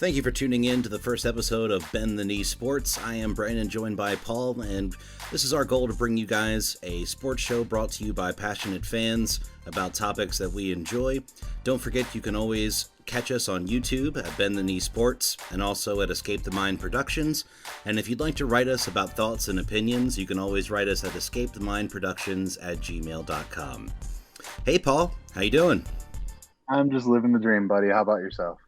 Thank you for tuning in to the first episode of Bend the Knee Sports. I am Brandon, joined by Paul, and this is our goal to bring you guys a sports show brought to you by passionate fans about topics that we enjoy. Don't forget you can always catch us on YouTube at Bend the Knee Sports and also at Escapethemindproductions. And if you'd like to write us about thoughts and opinions, you can always write us at escapethemindproductions@gmail.com. Hey Paul, how you doing? I'm just living the dream, buddy. How about yourself?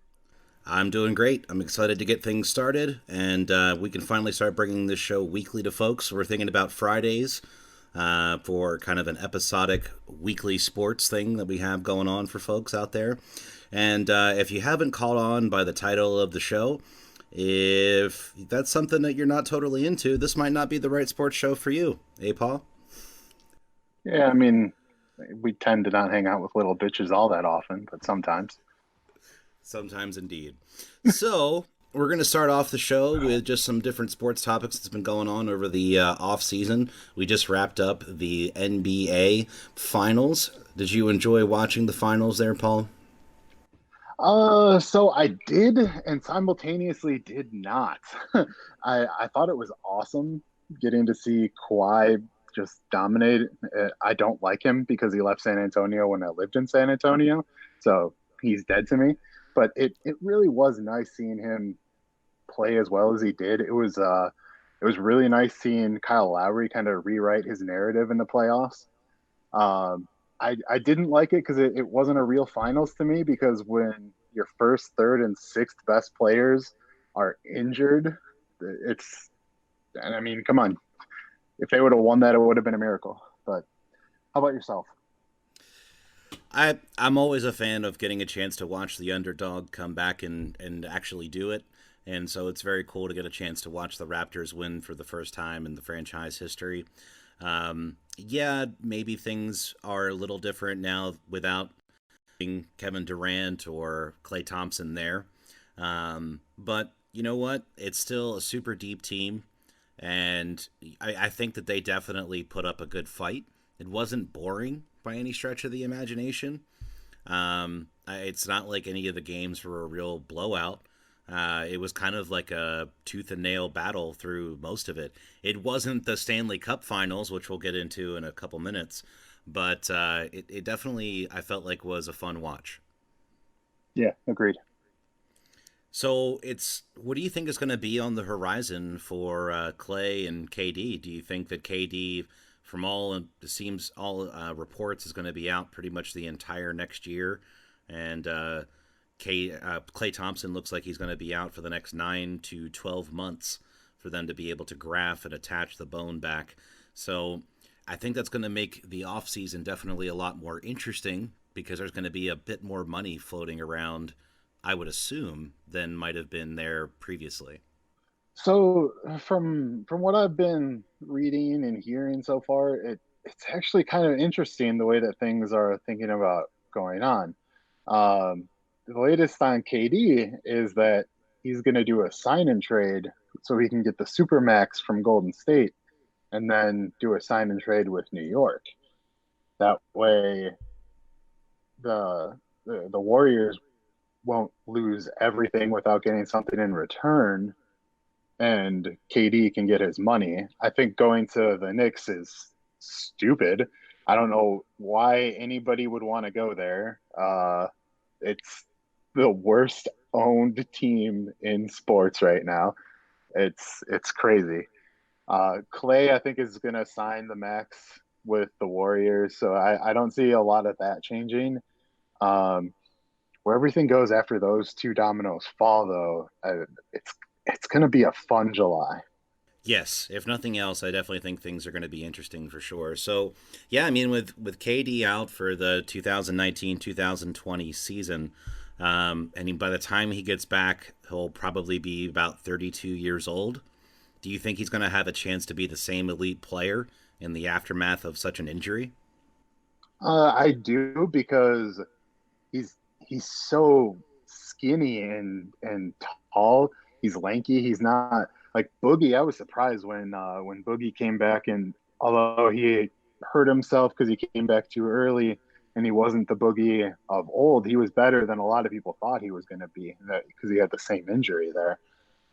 I'm doing great. I'm excited to get things started, and we can finally start bringing this show weekly to folks. We're thinking about Fridays for kind of an episodic weekly sports thing that we have going on for folks out there. And if you haven't caught on by the title of the show, if that's something that you're not totally into, this might not be the right sports show for you. Hey, Paul? Yeah, I mean, we tend to not hang out with little bitches all that often, but sometimes. Sometimes indeed. So we're going to start off the show with just some different sports topics that's been going on over the off season. We just wrapped up the NBA finals. Did you enjoy watching the finals there, Paul? So I did and simultaneously did not. I thought it was awesome getting to see Kawhi just dominate. I don't like him because he left San Antonio when I lived in San Antonio, so he's dead to me. But it really was nice seeing him play as well as he did. It was really nice seeing Kyle Lowry kind of rewrite his narrative in the playoffs. I didn't like it because it wasn't a real finals to me, because when your first, third, and sixth best players are injured, and I mean, come on, if they would have won that, it would have been a miracle. But how about yourself? I'm always a fan of getting a chance to watch the underdog come back and actually do it. And so it's very cool to get a chance to watch the Raptors win for the first time in the franchise history. Yeah, maybe things are a little different now without Kevin Durant or Klay Thompson there. But you know what? It's still a super deep team. And I think that they definitely put up a good fight. It wasn't boring by any stretch of the imagination. It's not like any of the games were a real blowout. It was kind of like a tooth and nail battle through most of it. It wasn't the Stanley Cup Finals, which we'll get into in a couple minutes, but it definitely, I felt like, was a fun watch. Yeah, agreed. So what do you think is going to be on the horizon for Clay and KD? Do you think that KD, from all it seems all reports, is going to be out pretty much the entire next year, and Klay Thompson looks like he's going to be out for the next 9 to 12 months for them to be able to graft and attach the bone back. So I think that's going to make the offseason definitely a lot more interesting, because there's going to be a bit more money floating around, I would assume, than might have been there previously. So from what I've been reading and hearing so far, it's actually kind of interesting the way that things are thinking about going on. The latest on KD is that he's going to do a sign and trade so he can get the Supermax from Golden State, and then do a sign and trade with New York. That way, the Warriors won't lose everything without getting something in return, and KD can get his money. I think going to the Knicks is stupid. I don't know why anybody would want to go there. It's the worst owned team in sports right now. It's crazy. Clay, I think, is going to sign the max with the Warriors, so I don't see a lot of that changing. Um, where everything goes after those two dominoes fall, though, it's going to be a fun July. Yes, if nothing else, I definitely think things are going to be interesting for sure. So, yeah, I mean, with KD out for the 2019-2020 season, and by the time he gets back, he'll probably be about 32 years old. Do you think he's going to have a chance to be the same elite player in the aftermath of such an injury? I do, because he's so skinny and tall. He's lanky. He's not like Boogie. I was surprised when Boogie came back, and although he hurt himself because he came back too early, and he wasn't the Boogie of old. He was better than a lot of people thought he was going to be because he had the same injury there.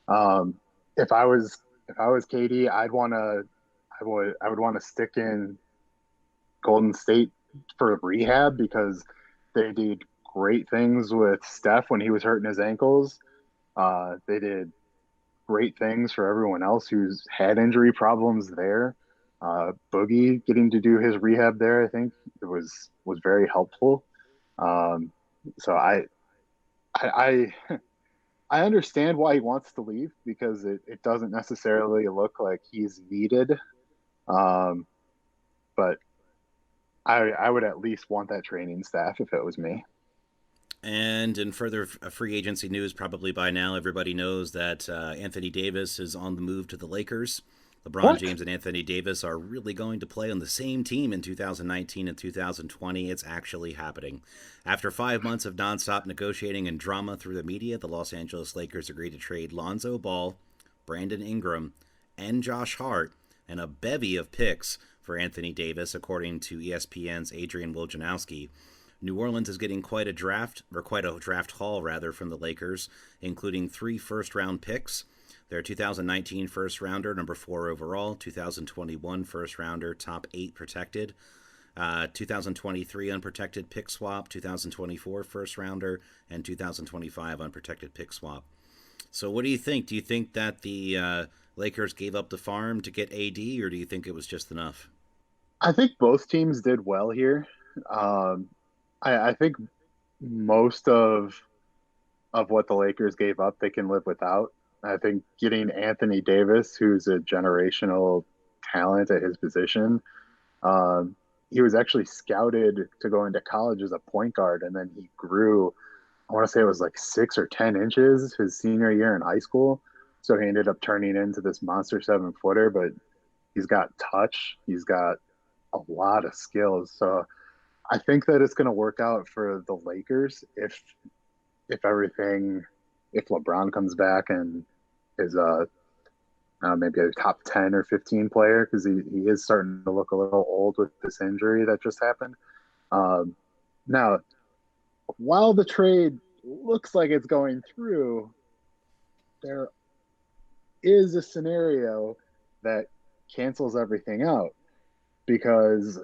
Um, if I was if I was KD, I would want to stick in Golden State for rehab because they did great things with Steph when he was hurting his ankles. They did great things for everyone else who's had injury problems there. Boogie getting to do his rehab there, I think it was very helpful. Um, so I I understand why he wants to leave because it doesn't necessarily look like he's needed. Um, but I would at least want that training staff if it was me. And in further free agency news, probably by now everybody knows that Anthony Davis is on the move to the Lakers. LeBron What? James and Anthony Davis are really going to play on the same team in 2019 and 2020. It's actually happening. After 5 months of nonstop negotiating and drama through the media, the Los Angeles Lakers agreed to trade Lonzo Ball, Brandon Ingram, and Josh Hart, and a bevy of picks for Anthony Davis, according to ESPN's Adrian Wojnarowski. New Orleans is getting quite a draft, or quite a draft haul rather, from the Lakers, including 3 first-round picks. Their 2019 first rounder, number 4 overall, 2021 first rounder, top 8 protected, 2023 unprotected pick swap, 2024 first rounder, and 2025 unprotected pick swap. So, what do you think? Do you think that the Lakers gave up the farm to get AD, or do you think it was just enough? I think both teams did well here. Um, I think most of what the Lakers gave up, they can live without. I think getting Anthony Davis, who's a generational talent at his position, um, he was actually scouted to go into college as a point guard, and then he grew. I want to say it was like 6 or 10 inches his senior year in high school. So he ended up turning into this monster 7 footer, but he's got touch. He's got a lot of skills. So I think that it's going to work out for the Lakers if everything if LeBron comes back and is maybe a top 10 or 15 player because he is starting to look a little old with this injury that just happened. Um, Now, while the trade looks like it's going through, there is a scenario that cancels everything out because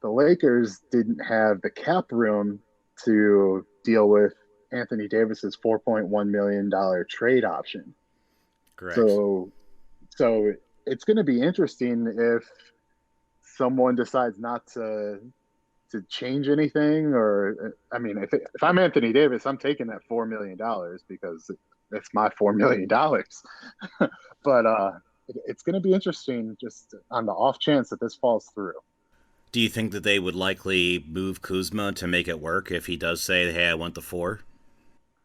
the Lakers didn't have the cap room to deal with Anthony Davis's $4.1 million trade option. Correct. So so it's going to be interesting if someone decides not to change anything or I mean if I'm Anthony Davis, I'm taking that $4 million because it's my $4 million. But it's going to be interesting just on the off chance that this falls through. Do you think that they would likely move Kuzma to make it work if he does say, "Hey, I want the 4"?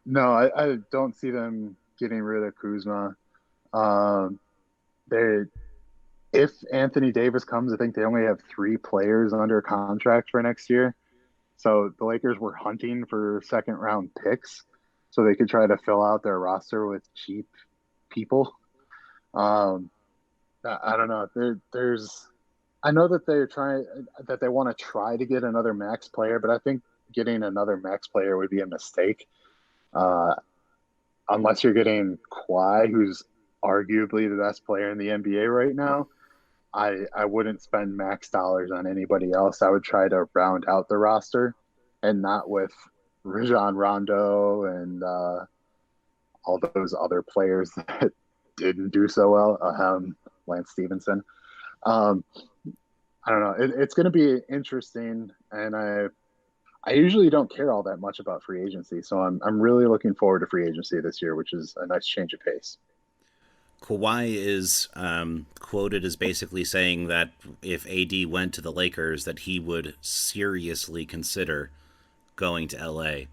No, I don't see them getting rid of Kuzma. Um, they if Anthony Davis comes, I think they only have 3 players under contract for next year. So the Lakers were hunting for second round picks so they could try to fill out their roster with cheap people. Um, I don't know. I know that they want to try to get another max player, but I think getting another max player would be a mistake. Uh, Unless you're getting Kawhi, who's arguably the best player in the NBA right now. I wouldn't spend max dollars on anybody else. I would try to round out the roster and not with Rajon Rondo and all those other players that didn't do so well. Lance Stevenson. Um, I don't know. It's going to be interesting, and I usually don't care all that much about free agency, so I'm really looking forward to free agency this year, which is a nice change of pace. Kawhi is quoted as basically saying that if AD went to the Lakers, that he would seriously consider going to LA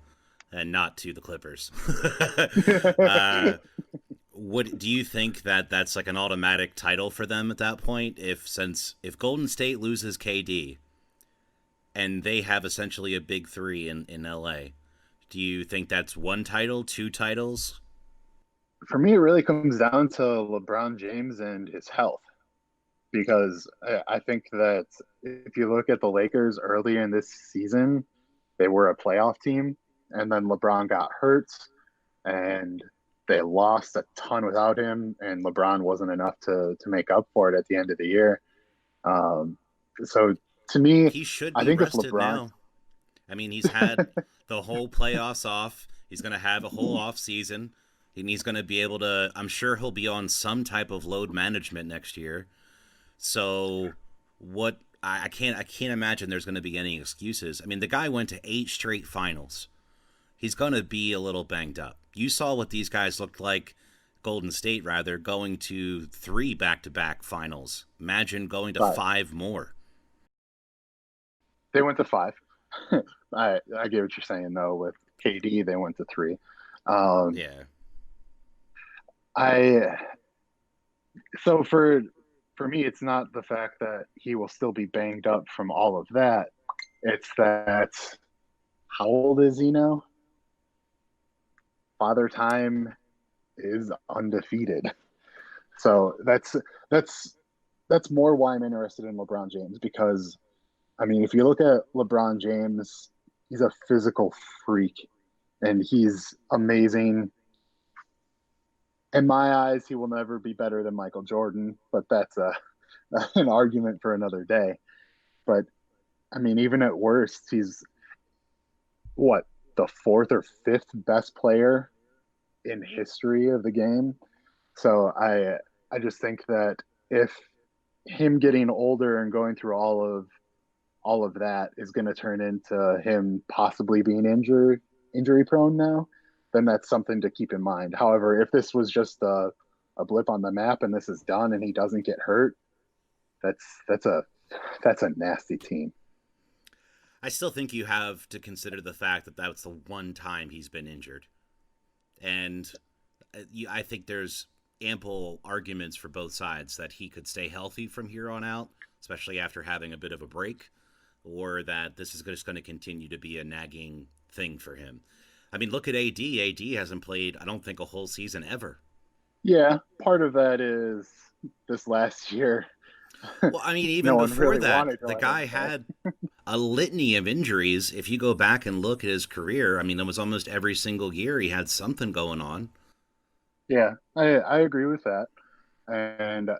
and not to the Clippers. uh, what do you think that that's like an automatic title for them at that point? If Golden State loses KD and they have essentially a big three in LA, do you think that's one title, 2 titles? For me, it really comes down to LeBron James and his health because I think that if you look at the Lakers earlier in this season, they were a playoff team, and then LeBron got hurt, and they lost a ton without him, and LeBron wasn't enough to make up for it at the end of the year. Um, so to me, He should I be think if rested LeBron, now. I mean, he's had the whole playoffs off. He's going to have a whole off season, and he's going to be able to. I'm sure he'll be on some type of load management next year. So, what I can't imagine there's going to be any excuses. I mean, the guy went to 8 straight finals. He's going to be a little banged up. You saw what these guys looked like. Golden State, rather, going to 3 back-to-back finals. Imagine going to but 5 more. they went to five. I get what you're saying though. With KD, they went to three. Um, Yeah. I so for me, it's not the fact that he will still be banged up from all of that. It's that how old is he now? Father Time is undefeated. So that's that's more why I'm interested in LeBron James because I mean, if you look at LeBron James, he's a physical freak and he's amazing. In my eyes, he will never be better than Michael Jordan, but that's an argument for another day. But I mean, even at worst, he's what the fourth or fifth best player in history of the game. So I just think that if him getting older and going through all of that is going to turn into him possibly being injury prone now, then that's something to keep in mind. However, if this was just a blip on the map and this is done and he doesn't get hurt, that's that's a that's a nasty team. I still think you have to consider the fact that that's the one time he's been injured. And I think there's ample arguments for both sides that he could stay healthy from here on out, especially after having a bit of a break, or that this is just going to continue to be a nagging thing for him. I mean, look at AD. AD hasn't played, I don't think, a whole season ever. Yeah, part of that is this last year. Well, I mean, No even one before really that, wanted to the let him guy play. had a litany of injuries. If you go back and look at his career, I mean, it was almost every single year he had something going on. Yeah, I agree with that, and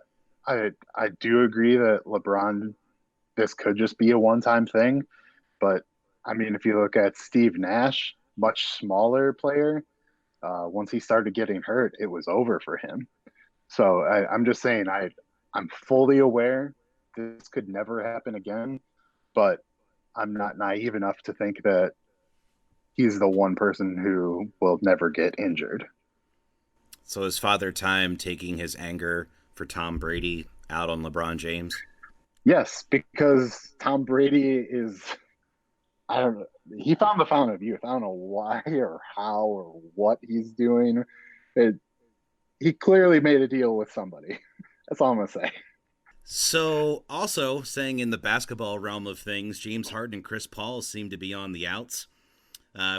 I do agree that LeBron this could just be a one time thing. But I mean, if you look at Steve Nash, much smaller player, once he started getting hurt, it was over for him. So I'm just saying, I'm fully aware this could never happen again, but I'm not naive enough to think that he's the one person who will never get injured. So is Father Time taking his anger for Tom Brady out on LeBron James? Yes, because Tom Brady is, I don't know, he found the fountain of youth. I don't know why or how or what he's doing. It, he clearly made a deal with somebody. That's all I'm gonna say. So, also saying in the basketball realm of things, James Harden and Chris Paul seem to be on the outs.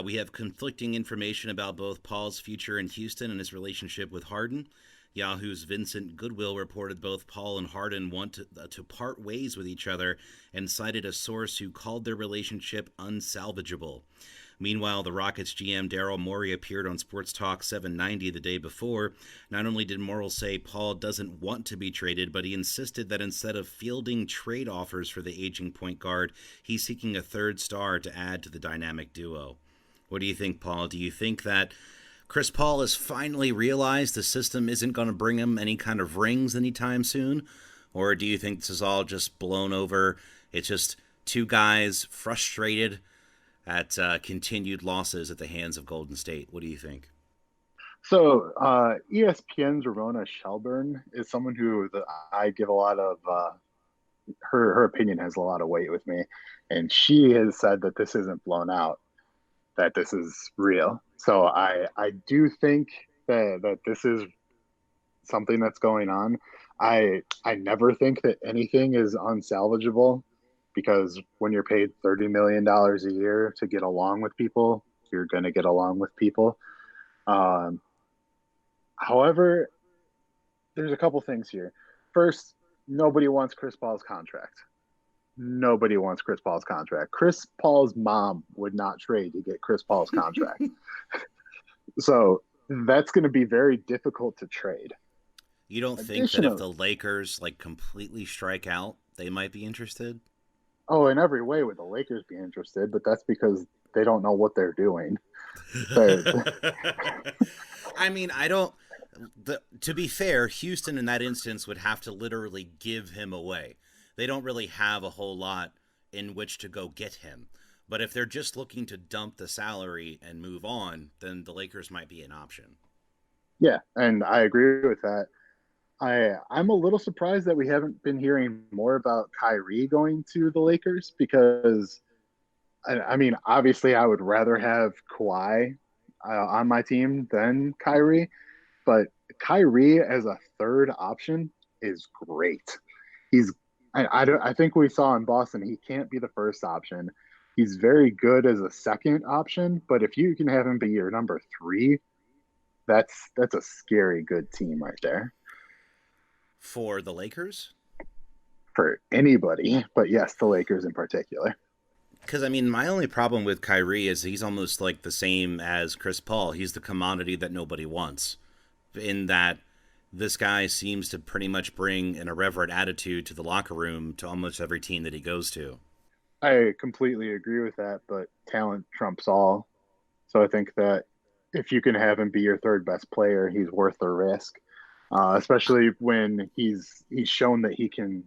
We have conflicting information about both Paul's future in Houston and his relationship with Harden. Yahoo's Vincent Goodwill reported both Paul and Harden want to part ways with each other and cited a source who called their relationship unsalvageable. Meanwhile, the Rockets GM Daryl Morey appeared on Sports Talk 790 the day before. Not only did Morrill say Paul doesn't want to be traded, but he insisted that instead of fielding trade offers for the aging point guard, he's seeking a third star to add to the dynamic duo. What do you think, Paul? Do you think that Chris Paul has finally realized the system isn't going to bring him any kind of rings anytime soon? Or do you think this is all just blown over? It's just two guys frustrated at continued losses at the hands of Golden State. What do you think? So ESPN's Ramona Shelburne is someone who I give a lot of her opinion has a lot of weight with me, and she has said that this isn't blown out, that this is real. So I do think that this is something that's going on. I never think that anything is unsalvageable because when you're paid $30 million a year to get along with people, you're going to get along with people. Um, However, there's a couple things here. First, nobody wants Chris Paul's contract. Nobody wants Chris Paul's contract. Chris Paul's mom would not trade to get Chris Paul's contract. So that's going to be very difficult to trade. You don't think that if Additionally, the Lakers like completely strike out, they might be interested? oh, in every way would the Lakers be interested, but that's because they don't know what they're doing. They're, I mean, I don't. To be fair, Houston in that instance would have to literally give him away. They don't really have a whole lot in which to go get him. But if they're just looking to dump the salary and move on, then the Lakers might be an option. yeah, and I agree with that. I'm a little surprised that we haven't been hearing more about Kyrie going to the Lakers because I mean, obviously, I would rather have Kawhi on my team than Kyrie, but Kyrie as a third option is great. He's I think we saw in Boston he can't be the first option. He's very good as a second option, but if you can have him be your number three, that's a scary good team right there For the Lakers? for anybody. But yes, the Lakers in particular. Because, I mean, my only problem with Kyrie is he's almost like the same as Chris Paul. He's the commodity that nobody wants, in that this guy seems to pretty much bring an irreverent attitude to the locker room to almost every team that he goes to. I completely agree with that, but talent trumps all. So I think that if you can have him be your third best player, he's worth the risk. Especially when he's shown that he can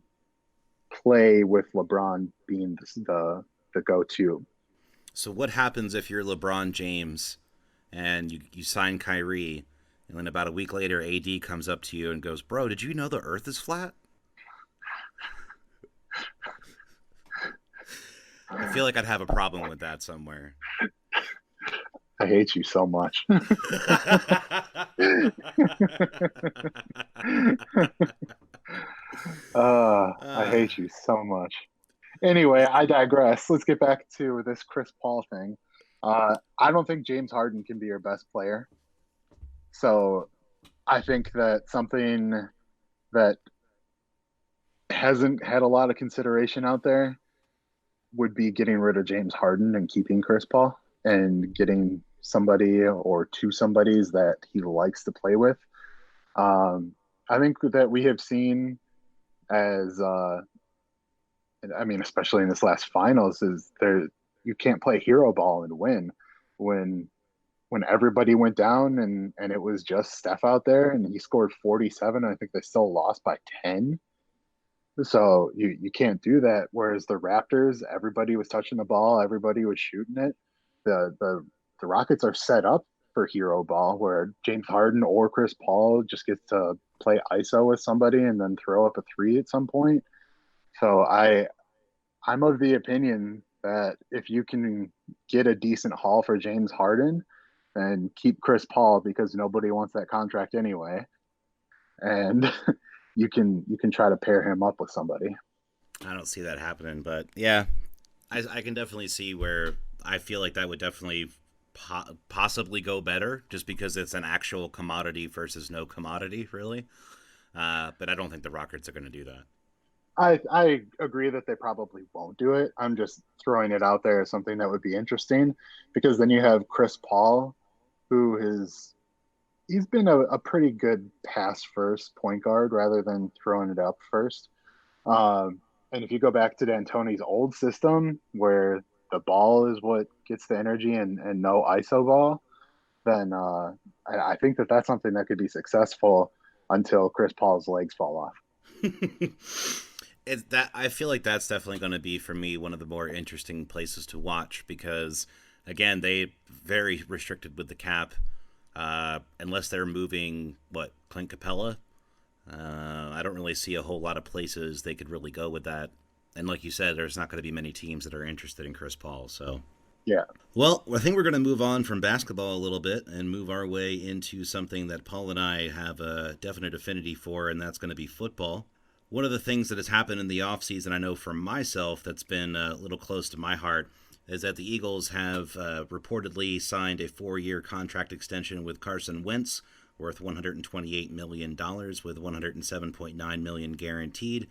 play with LeBron being the go to. So, what happens if you're LeBron James and you sign Kyrie, and then about a week later, AD comes up to you and goes, "Bro, did you know the Earth is flat?" I feel like I'd have a problem with that somewhere. I hate you so much. I uh, hate you so much. Anyway, I digress. Let's get back to this Chris Paul thing. I don't think James Harden can be your best player. So I think that something that hasn't had a lot of consideration out there would be getting rid of James Harden and keeping Chris Paul and getting somebody or two somebodies that he likes to play with. Um, I think that we have seen as I mean, especially in this last finals, is there you can't play hero ball and win when everybody went down and it was just Steph out there and he scored 47. I think they still lost by 10. So you can't do that. Whereas the Raptors, everybody was touching the ball, everybody was shooting it. The Rockets are set up for hero ball where James Harden or Chris Paul just gets to play ISO with somebody and then throw up a three at some point. So I'm of the opinion that if you can get a decent haul for James Harden, then keep Chris Paul because nobody wants that contract anyway, and you can try to pair him up with somebody. I don't see that happening, but yeah, I can definitely see where I feel like that would definitely possibly go better, just because it's an actual commodity versus no commodity, really. But I don't think the Rockets are going to do that. I agree that they probably won't do it. I'm just throwing it out there as something that would be interesting because then you have Chris Paul, who is he's been a pretty good pass first point guard rather than throwing it up first. And if you go back to D'Antoni's old system where the ball is what gets the energy and no ISO ball, then I think that that's something that could be successful until Chris Paul's legs fall off. It's that I feel like that's definitely going to be for me one of the more interesting places to watch because again they very restricted with the cap unless they're moving what Clint Capella. I don't really see a whole lot of places they could really go with that. And like you said, there's not going to be many teams that are interested in Chris Paul. So, Yeah. well, I think we're going to move on from basketball a little bit and move our way into something that Paul and I have a definite affinity for, and that's going to be football. One of the things that has happened in the offseason, I know for myself, that's been a little close to my heart, is that the Eagles have reportedly signed a 4-year contract extension with Carson Wentz, worth $128 million with $107.9 million guaranteed.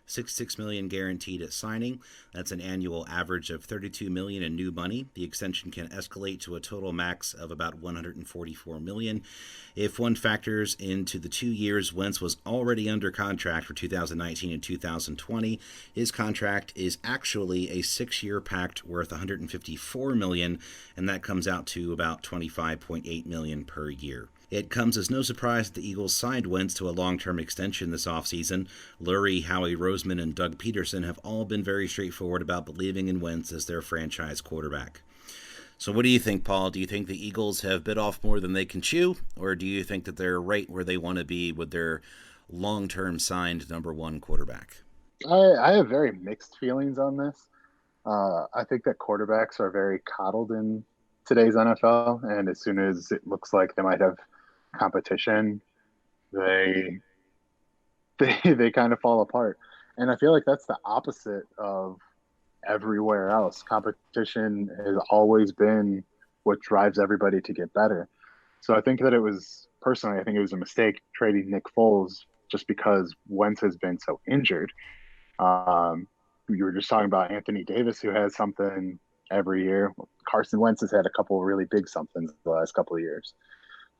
66 million guaranteed at signing. That's an annual average of 32 million in new money. The extension can escalate to a total max of about 144 million. If one factors into the 2 years Wentz was already under contract for 2019 and 2020, his contract is actually a 6-year pact worth 154 million, and that comes out to about 25.8 million per year. It comes as no surprise that the Eagles signed Wentz to a long-term extension this offseason. Lurie, Howie Roseman, and Doug Peterson have all been very straightforward about believing in Wentz as their franchise quarterback. So what do you think, Paul? Do you think the Eagles have bit off more than they can chew, or do you think that they're right where they want to be with their long-term signed number one quarterback? I have very mixed feelings on this. I think that quarterbacks are very coddled in today's NFL, and as soon as it looks like they might have competition, they they kind of fall apart. And I feel like that's the opposite of everywhere else. Competition has always been what drives everybody to get better. So I think that it was personally, I think it was a mistake trading Nick Foles just because Wentz has been so injured. Um, you were just talking about Anthony Davis, who has something every year. Carson Wentz has had a couple of really big somethings the last couple of years.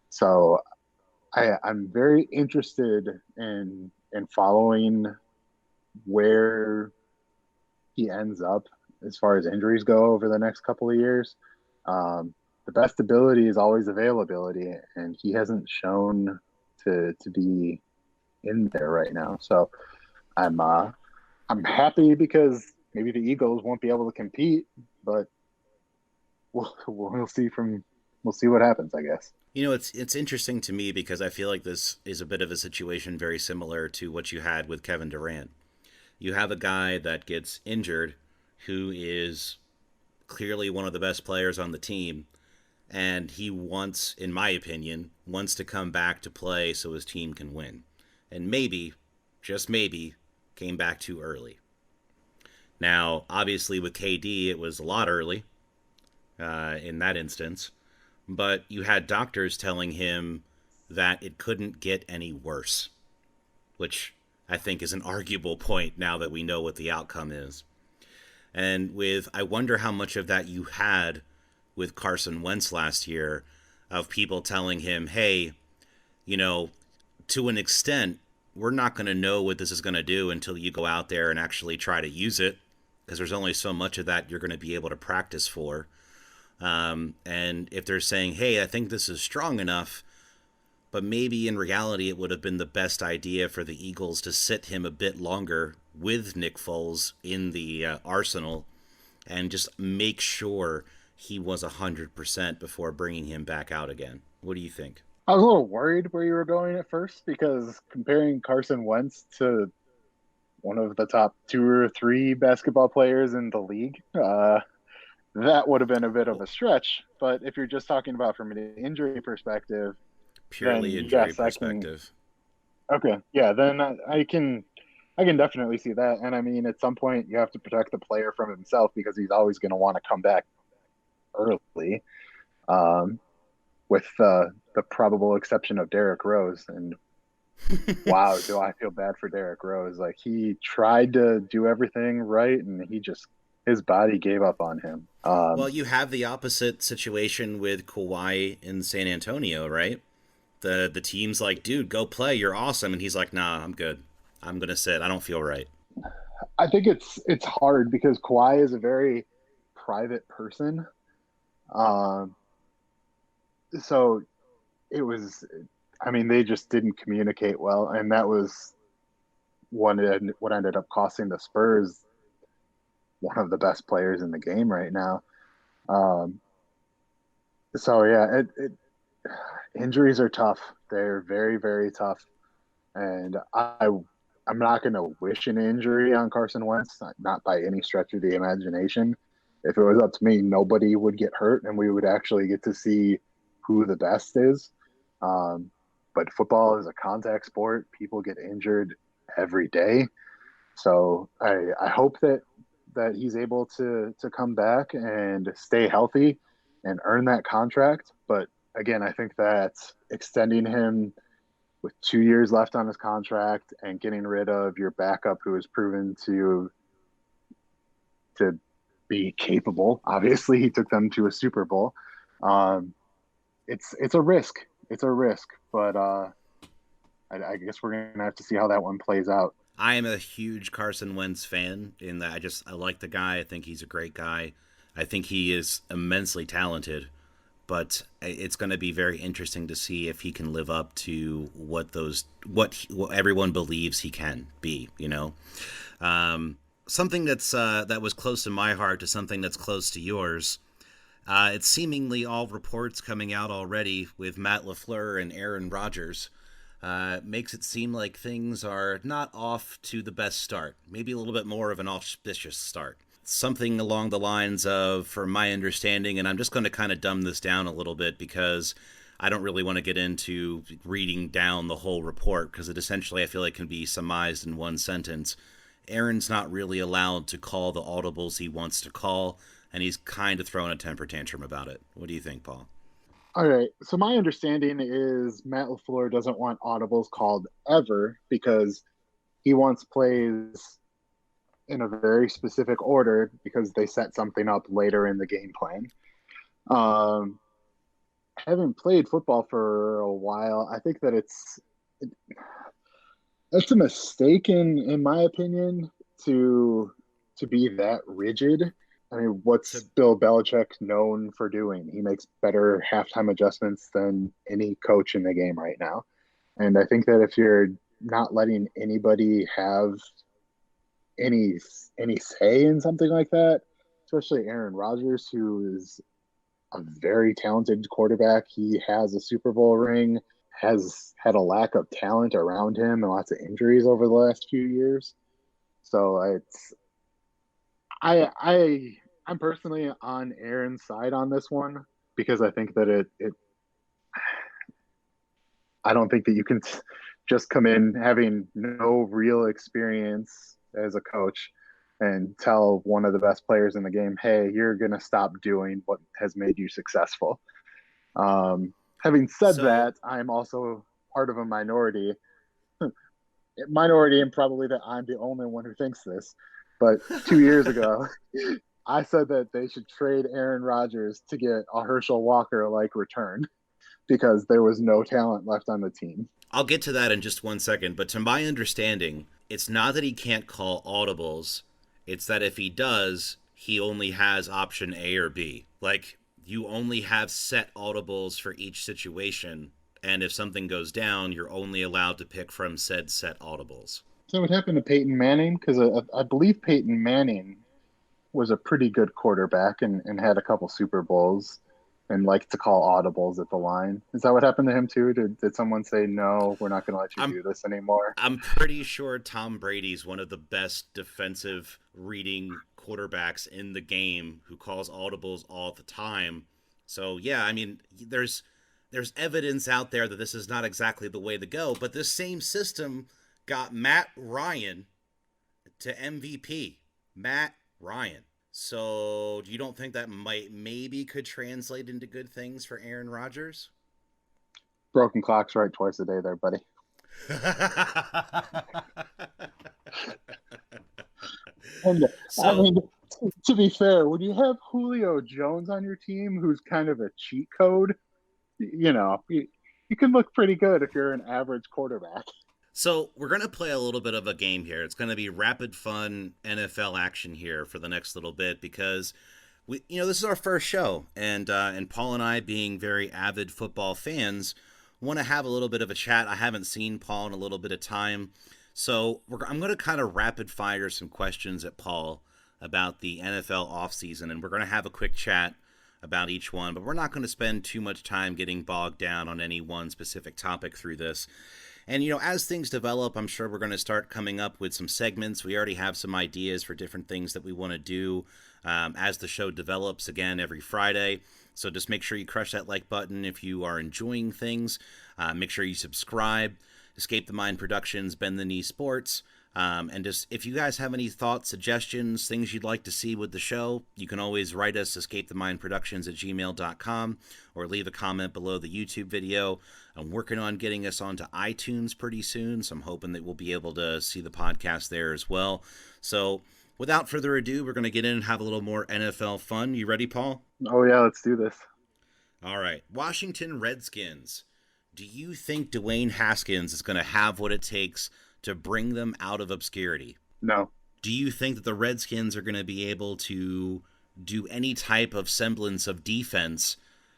So I'm very interested in following where he ends up as far as injuries go over the next couple of years. The best ability is always availability, and he hasn't shown to be in there right now. So I'm happy because maybe the Eagles won't be able to compete, but we'll see we'll see what happens, I guess. You know, it's interesting to me because I feel like this is a bit of a situation very similar to what you had with Kevin Durant. You have a guy that gets injured who is clearly one of the best players on the team, and he wants, in my opinion, wants to come back to play so his team can win. And maybe, just maybe, came back too early. Now, obviously, with KD, it was a lot early in that instance, but you had doctors telling him that it couldn't get any worse, which I think is an arguable point now that we know what the outcome is. And with, I wonder how much of that you had with Carson Wentz last year, of people telling him, hey, you know, to an extent, we're not going to know what this is going to do until you go out there and actually try to use it, because there's only so much of that you're going to be able to practice for. And if they're saying, hey, I think this is strong enough, but maybe in reality it would have been the best idea for the Eagles to sit him a bit longer with Nick Foles in the arsenal and just make sure he was 100% before bringing him back out again. What do you think? I was a little worried where you were going at first because comparing Carson Wentz to one of the top two or three basketball players in the league, that would have been a bit of Well, a stretch. But if you're just talking about from an injury perspective, purely then injury yes, I can. perspective. Okay, yeah, then I can definitely see that. And I mean, at some point, you have to protect the player from himself because he's always going to want to come back early. Um, with the probable exception of Derrick Rose. And wow, do I feel bad for Derrick Rose? Like he tried to do everything right, and he just his body gave up on him. Well, you have the opposite situation with Kawhi in San Antonio, right? The team's like, dude, go play, you're awesome, and he's like, nah, I'm good. I'm gonna sit. I don't feel right. I think it's hard because Kawhi is a very private person. Um, so it was. I mean, they just didn't communicate well, and that was what ended up costing the Spurs one of the best players in the game right now. Um, so yeah, injuries are tough. They're very, very tough, and I'm not going to wish an injury on Carson Wentz, not by any stretch of the imagination. If it was up to me, nobody would get hurt, and we would actually get to see who the best is. Um, but football is a contact sport. People get injured every day. So I hope that he's able to come back and stay healthy and earn that contract. But again, I think that extending him with 2 years left on his contract and getting rid of your backup who has proven to be capable. Obviously, he took them to a Super Bowl. Um, it's a risk. It's a risk, but I guess we're gonna have to see how that one plays out. I am a huge Carson Wentz fan in that I like the guy. I think he's a great guy. I think he is immensely talented, but it's going to be very interesting to see if he can live up to what everyone believes he can be. Something that was close to my heart to something that's close to yours. It's seemingly all reports coming out already with Matt LaFleur and Aaron Rodgers. Makes it seem like things are not off to the best start. Maybe a little bit more of an auspicious start. Something along the lines of, from my understanding, and I'm just going to kind of dumb this down a little bit because I don't really want to get into reading down the whole report because it essentially I feel like can be surmised in one sentence. Aaron's not really allowed to call the audibles he wants to call, and he's kind of throwing a temper tantrum about it. What do you think, Paul? All right. So my understanding is Matt LaFleur doesn't want audibles called ever because he wants plays in a very specific order because they set something up later in the game plan. Um, Having played football for a while, I think that it's a mistake in my opinion to be that rigid. I mean, what's To Bill Belichick known for doing? He makes better halftime adjustments than any coach in the game right now. And I think that if you're not letting anybody have any any say in something like that, especially Aaron Rodgers, who is a very talented quarterback. He has a Super Bowl ring, has had a lack of talent around him and lots of injuries over the last few years. So I I'm personally on Aaron's side on this one because I think that it I don't think that you can just come in having no real experience as a coach and tell one of the best players in the game, hey, you're going to stop doing what has made you successful. Having said so that, I'm also part of a minority, and probably that I'm the only one who thinks this. But 2 years ago, I said that they should trade Aaron Rodgers to get a Herschel Walker like return because there was no talent left on the team. I'll get to that in just one second, but to my understanding, it's not that he can't call audibles. It's that if he does, he only has option A or B. Like, you only have set audibles for each situation, and if something goes down, you're only allowed to pick from said set audibles. So what happened to Peyton Manning? Because I believe Peyton Manning was a pretty good quarterback and had a couple Super Bowls and liked to call audibles at the line. Is that what happened to him too? Did someone say no? We're not going to let you I'm do this anymore. I'm pretty sure Tom Brady's one of the best defensive reading quarterbacks in the game who calls audibles all the time. So yeah, I mean, there's evidence out there that this is not exactly the way to go, but this same system got Matt Ryan to MVP. Matt Ryan. So, you don't think that maybe could translate into good things for Aaron Rodgers? Broken clocks right twice a day there, buddy. And I So, mean, to be fair, when you have Julio Jones on your team, who's kind of a cheat code, you can look pretty good if you're an average quarterback. So we're gonna play a little bit of a game here. It's gonna be rapid fun NFL action here for the next little bit because this is our first show, and Paul and I, being very avid football fans, want to have a little bit of a chat. I haven't seen Paul in a little bit of time, so I'm gonna kind of rapid fire some questions at Paul about the NFL offseason, and we're gonna have a quick chat about each one, but we're not going to spend too much time getting bogged down on any one specific topic through this. And, as things develop, I'm sure we're going to start coming up with some segments. We already have some ideas for different things that we want to do as the show develops, again, every Friday. So just make sure you crush that like button if you are enjoying things. Make sure you subscribe. Escape the Mind Productions, Bend the Knee Sports. And just if you guys have any thoughts, suggestions, things you'd like to see with the show, you can always write us escapethemindproductions at gmail.com or leave a comment below the YouTube video. I'm working on getting us onto iTunes pretty soon, so I'm hoping that we'll be able to see the podcast there as well. So without further ado, we're going to get in and have a little more NFL fun. You ready, Paul? Oh yeah, let's do this. All right. Washington Redskins. Do you think Dwayne Haskins is going to have what it takes to bring them out of obscurity? No. Do you think that the Redskins are going to be able to do any type of semblance of defense,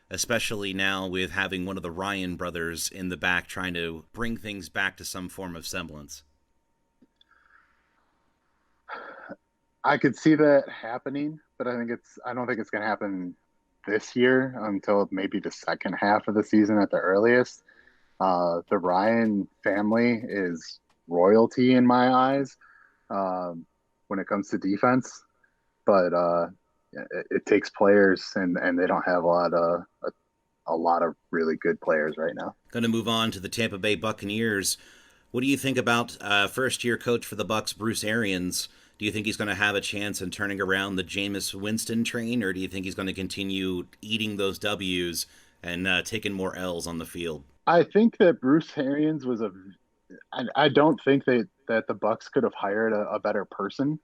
especially now with having one of the Ryan brothers in the back trying to bring things back to some form of semblance? I could see that happening, but I don't think it's going to happen this year until maybe the second half of the season at the earliest. The Ryan family is royalty in my eyes when it comes to defense, but it takes players, and they don't have a lot of really good players right now. Going to move on to the Tampa Bay Buccaneers. What do you think about first-year coach for the Bucks, Bruce Arians? Do you think he's going to have a chance in turning around the Jameis Winston train, or do you think he's going to continue eating those W's and taking more L's on the field? I think that Bruce Arians was a. I don't think that the Bucks could have hired a better person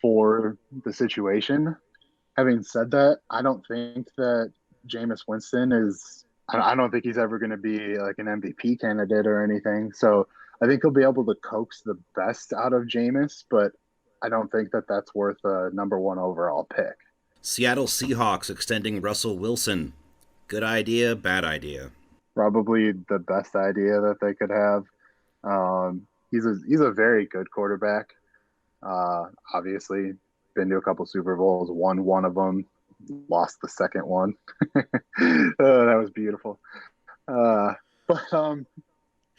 for the situation. Having said that, I don't think that Jameis Winston is. I don't think he's ever going to be like an MVP candidate or anything. So I think he'll be able to coax the best out of Jameis, but I don't think that that's worth a number one overall pick. Seattle Seahawks extending Russell Wilson. Good idea, bad idea? Probably the best idea that they could have. He's a very good quarterback. Obviously, been to a couple Super Bowls, won one of them, lost the second one. That was beautiful. But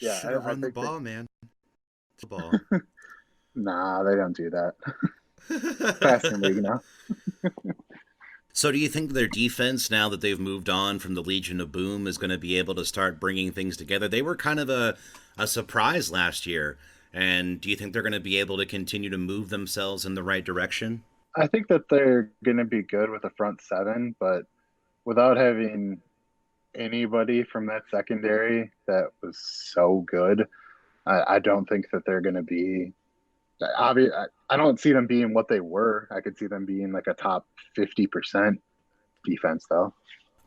yeah, Should have I run the think that, ball, man. The ball. nah, they don't do that. Passing league now. So do you think their defense, now that they've moved on from the Legion of Boom, is going to be able to start bringing things together? They were kind of a surprise last year. And do you think they're going to be able to continue to move themselves in the right direction? I think that they're going to be good with the front seven, but without having anybody from that secondary that was so good, I don't think that they're going to be. I don't see them being what they were. I could see them being like a top 50% defense, though.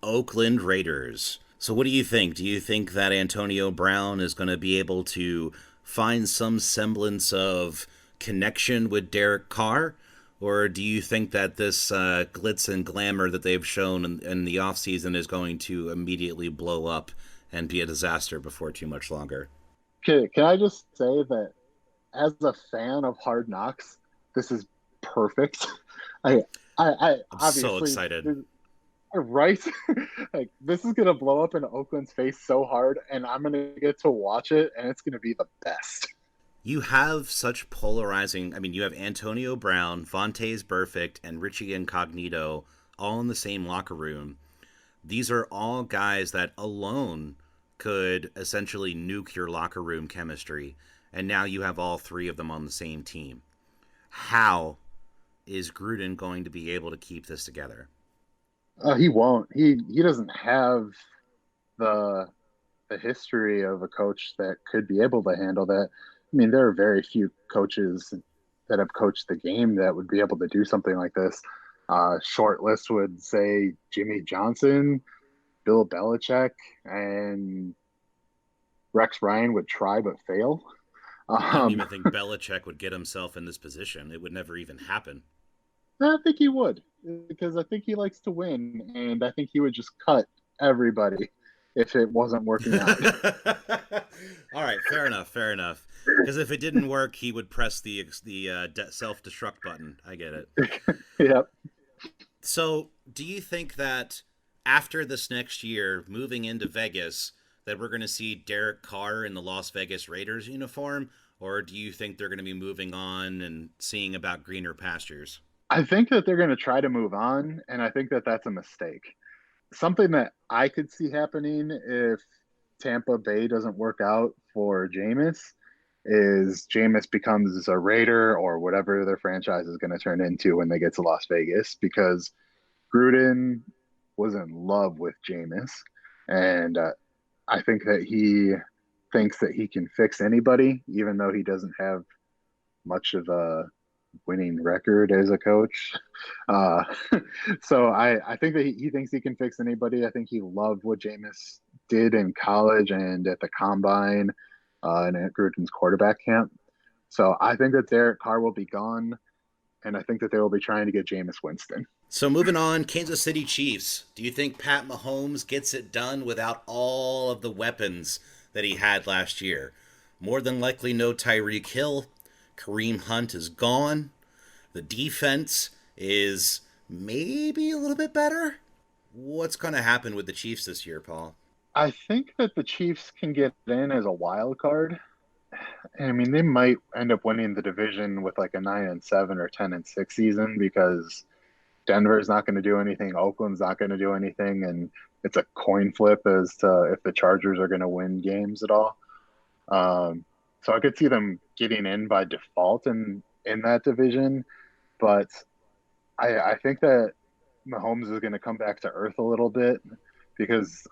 Oakland Raiders. So what do you think? Do you think that Antonio Brown is going to be able to find some semblance of connection with Derek Carr? Or do you think that this glitz and glamour that they've shown in the offseason is going to immediately blow up and be a disaster before too much longer? Can I just say that as a fan of Hard Knocks, this is perfect. I, I I'm so obviously excited. right. Like this is gonna blow up in Oakland's face so hard, and I'm gonna get to watch it, and it's gonna be the best. You have such polarizing. I mean, you have Antonio Brown, Vontaze Burfict, and Richie Incognito all in the same locker room. These are all guys that alone could essentially nuke your locker room chemistry. And now you have all three of them on the same team. How is Gruden going to be able to keep this together? He won't. He doesn't have the the history of a coach that could be able to handle that. I mean, there are very few coaches that have coached the game that would be able to do something like this. Short list would say Jimmy Johnson, Bill Belichick, and Rex Ryan would try but fail. I don't Um, even think Belichick would get himself in this position. It would never even happen. I think he would because I think he likes to win, and I think he would just cut everybody if it wasn't working out. All right, fair enough, fair enough. Because if it didn't work, he would press the self destruct button. I get it. Yep. So, do you think that after this next year, moving into Vegas, that we're going to see Derek Carr in the Las Vegas Raiders uniform, or do you think they're going to be moving on and seeing about greener pastures? I think that they're going to try to move on, and I think that that's a mistake. Something that I could see happening if Tampa Bay doesn't work out for Jameis is Jameis becomes a Raider or whatever their franchise is going to turn into when they get to Las Vegas, because Gruden was in love with Jameis, and I think that he thinks that he can fix anybody, even though he doesn't have much of a winning record as a coach. Uh, so I think that he thinks he can fix anybody. I think he loved what Jameis did in college and at the combine and at Gruden's quarterback camp. So I think that Derek Carr will be gone, and I think that they will be trying to get Jameis Winston. So moving on, Kansas City Chiefs. Do you think Pat Mahomes gets it done without all of the weapons that he had last year? More than likely, no Tyreek Hill. Kareem Hunt is gone. The defense is maybe a little bit better. What's going to happen with the Chiefs this year, Paul? I think that the Chiefs can get in as a wild card. I mean, they might end up winning the division with like a 9-7 or 10-6 season, because Denver's not going to do anything, Oakland's not going to do anything, and it's a coin flip as to if the Chargers are going to win games at all. Um, so I could see them getting in by default in that division, but I think that Mahomes is going to come back to earth a little bit, because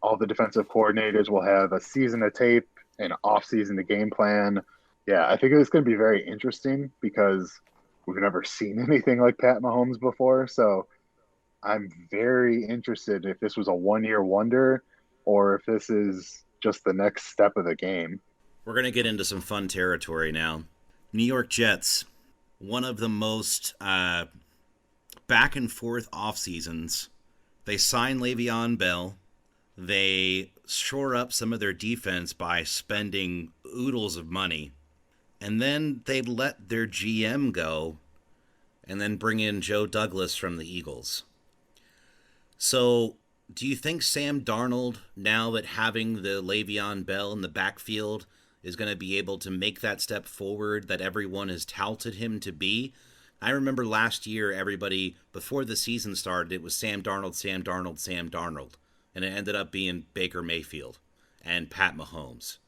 all the defensive coordinators will have a season of tape and off season to game plan. Yeah, I think it's going to be very interesting because we've never seen anything like Pat Mahomes before. So I'm very interested if this was a 1 year wonder or if this is just the next step of the game. We're going to get into some fun territory now. New York Jets, one of the most back and forth off seasons. They signed Le'Veon Bell. They shore up some of their defense by spending oodles of money. And then they let their GM go and then bring in Joe Douglas from the Eagles. So, do you think Sam Darnold, now that having the Le'Veon Bell in the backfield, is going to be able to make that step forward that everyone has touted him to be? I remember last year, everybody, before the season started, it was Sam Darnold, Sam Darnold, Sam Darnold. And it ended up being Baker Mayfield and Pat Mahomes.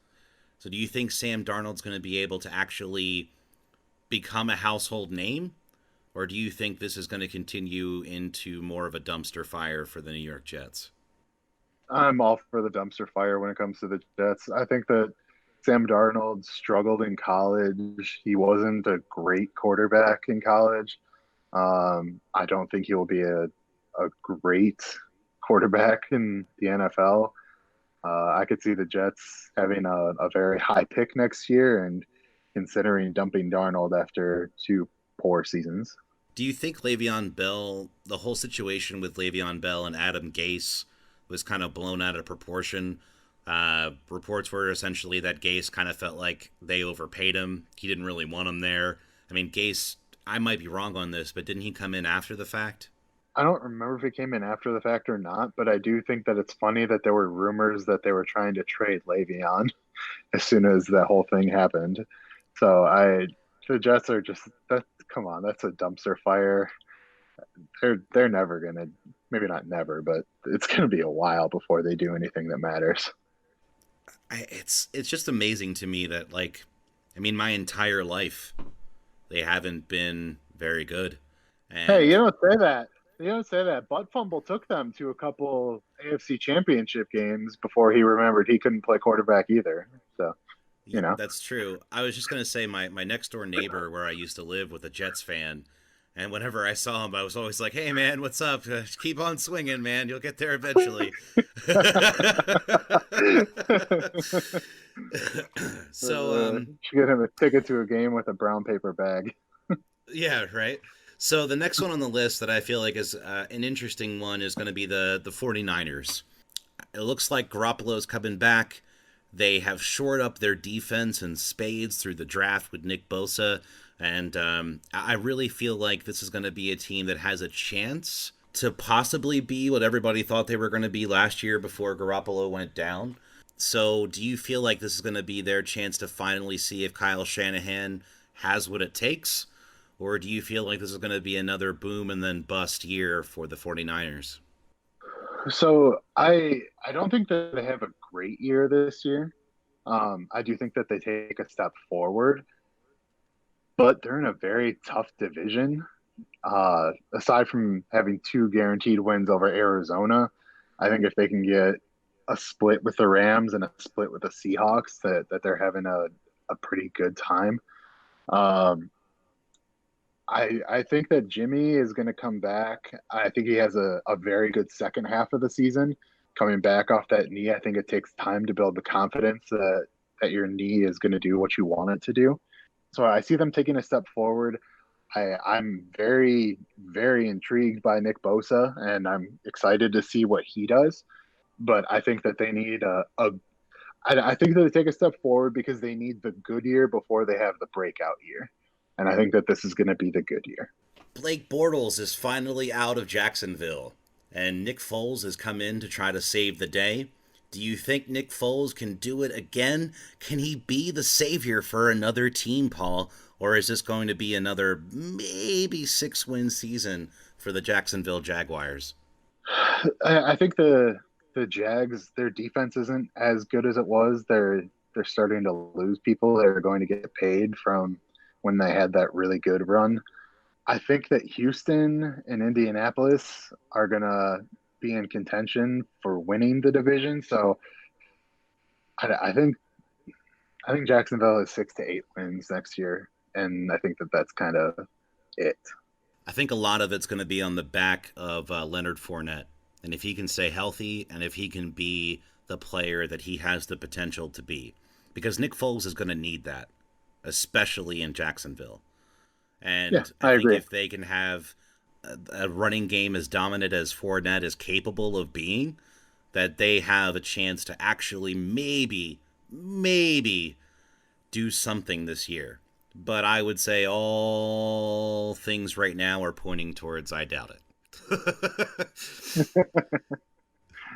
So do you think Sam Darnold's going to be able to actually become a household name? Or do you think this is going to continue into more of a dumpster fire for the New York Jets? I'm all for the dumpster fire when it comes to the Jets. I think that Sam Darnold struggled in college. He wasn't a great quarterback in college. I don't think he will be a great quarterback in the NFL. I could see the Jets having a very high pick next year and considering dumping Darnold after two poor seasons. Do you think Le'Veon Bell, the whole situation with Le'Veon Bell and Adam Gase was kind of blown out of proportion? Reports were essentially that Gase kind of felt like they overpaid him. He didn't really want him there. I mean, Gase, I might be wrong on this, but didn't he come in after the fact? I don't remember if it came in after the fact or not, but I do think that it's funny that there were rumors that they were trying to trade Le'Veon as soon as that whole thing happened. So the Jets are just that. Come on, that's a dumpster fire. They're never gonna, maybe not never, but it's gonna be a while before they do anything that matters. It's just amazing to me that, like, I mean, my entire life they haven't been very good, Hey, you and don't say that. You don't say that. Butt Fumble took them to a couple AFC Championship games before he remembered he couldn't play quarterback either. So, yeah, you know. that's true. I was just gonna say my next door neighbor where I used to live was a Jets fan, and whenever I saw him, I was always like, "Hey, man, what's up? Keep on swinging, man. You'll get there eventually." so, Should get him a ticket to a game with a brown paper bag. yeah, right. So the next one on the list that I feel like is an interesting one is going to be the 49ers. It looks like Garoppolo's coming back. They have shored up their defense in spades through the draft with Nick Bosa. And I really feel like this is going to be a team that has a chance to possibly be what everybody thought they were going to be last year before Garoppolo went down. So do you feel like this is going to be their chance to finally see if Kyle Shanahan has what it takes? Or do you feel like this is going to be another boom and then bust year for the 49ers? So I don't think that they have a great year this year. I do think that they take a step forward, but they're in a very tough division. Aside from having two guaranteed wins over Arizona, I think if they can get a split with the Rams and a split with the Seahawks, that they're having a pretty good time. Um, I think that Jimmy is going to come back. I think he has a very good second half of the season. Coming back off that knee, I think it takes time to build the confidence that your knee is going to do what you want it to do. So I see them taking a step forward. I'm very, very intrigued by Nick Bosa, and I'm excited to see what he does. But I think that they need I think that they take a step forward because they need the good year before they have the breakout year. And I think that this is going to be the good year. Blake Bortles is finally out of Jacksonville, and Nick Foles has come in to try to save the day. Do you think Nick Foles can do it again? Can he be the savior for another team, Paul? Or is this going to be another maybe 6-win season for the Jacksonville Jaguars? I think the Jags, their defense isn't as good as it was. They're starting to lose people. They're going to get paid from when they had that really good run. I think that Houston and Indianapolis are gonna be in contention for winning the division. So I think Jacksonville has 6 to 8 wins next year, and I think that that's kind of it. I think a lot of it's going to be on the back of Leonard Fournette. And if he can stay healthy and if he can be the player that he has the potential to be. Because Nick Foles is going to need that, especially in Jacksonville. Yeah, And I I think agree. if they can have a running game as dominant as Fournette is capable of being, that they have a chance to actually maybe do something this year. But I would say all things right now are pointing towards I doubt it.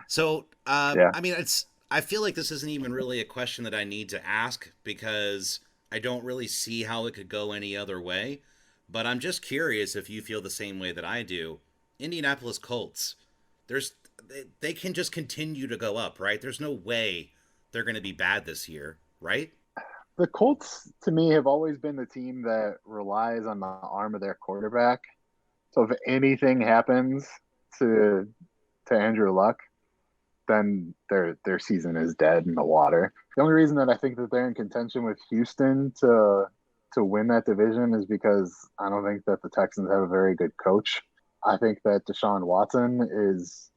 So, Yeah, I mean, it's. I feel like this isn't even really a question that I need to ask because I don't really see how it could go any other way. But I'm just curious if you feel the same way that I do. Indianapolis Colts, there's they can just continue to go up, right? There's no way they're going to be bad this year, right? the Colts to me have always been the team that relies on the arm of their quarterback. So if anything happens to Andrew Luck, then their season is dead in the water. The only reason that I think that they're in contention with Houston to win that division is because I don't think that the Texans have a very good coach. I think that Deshaun Watson is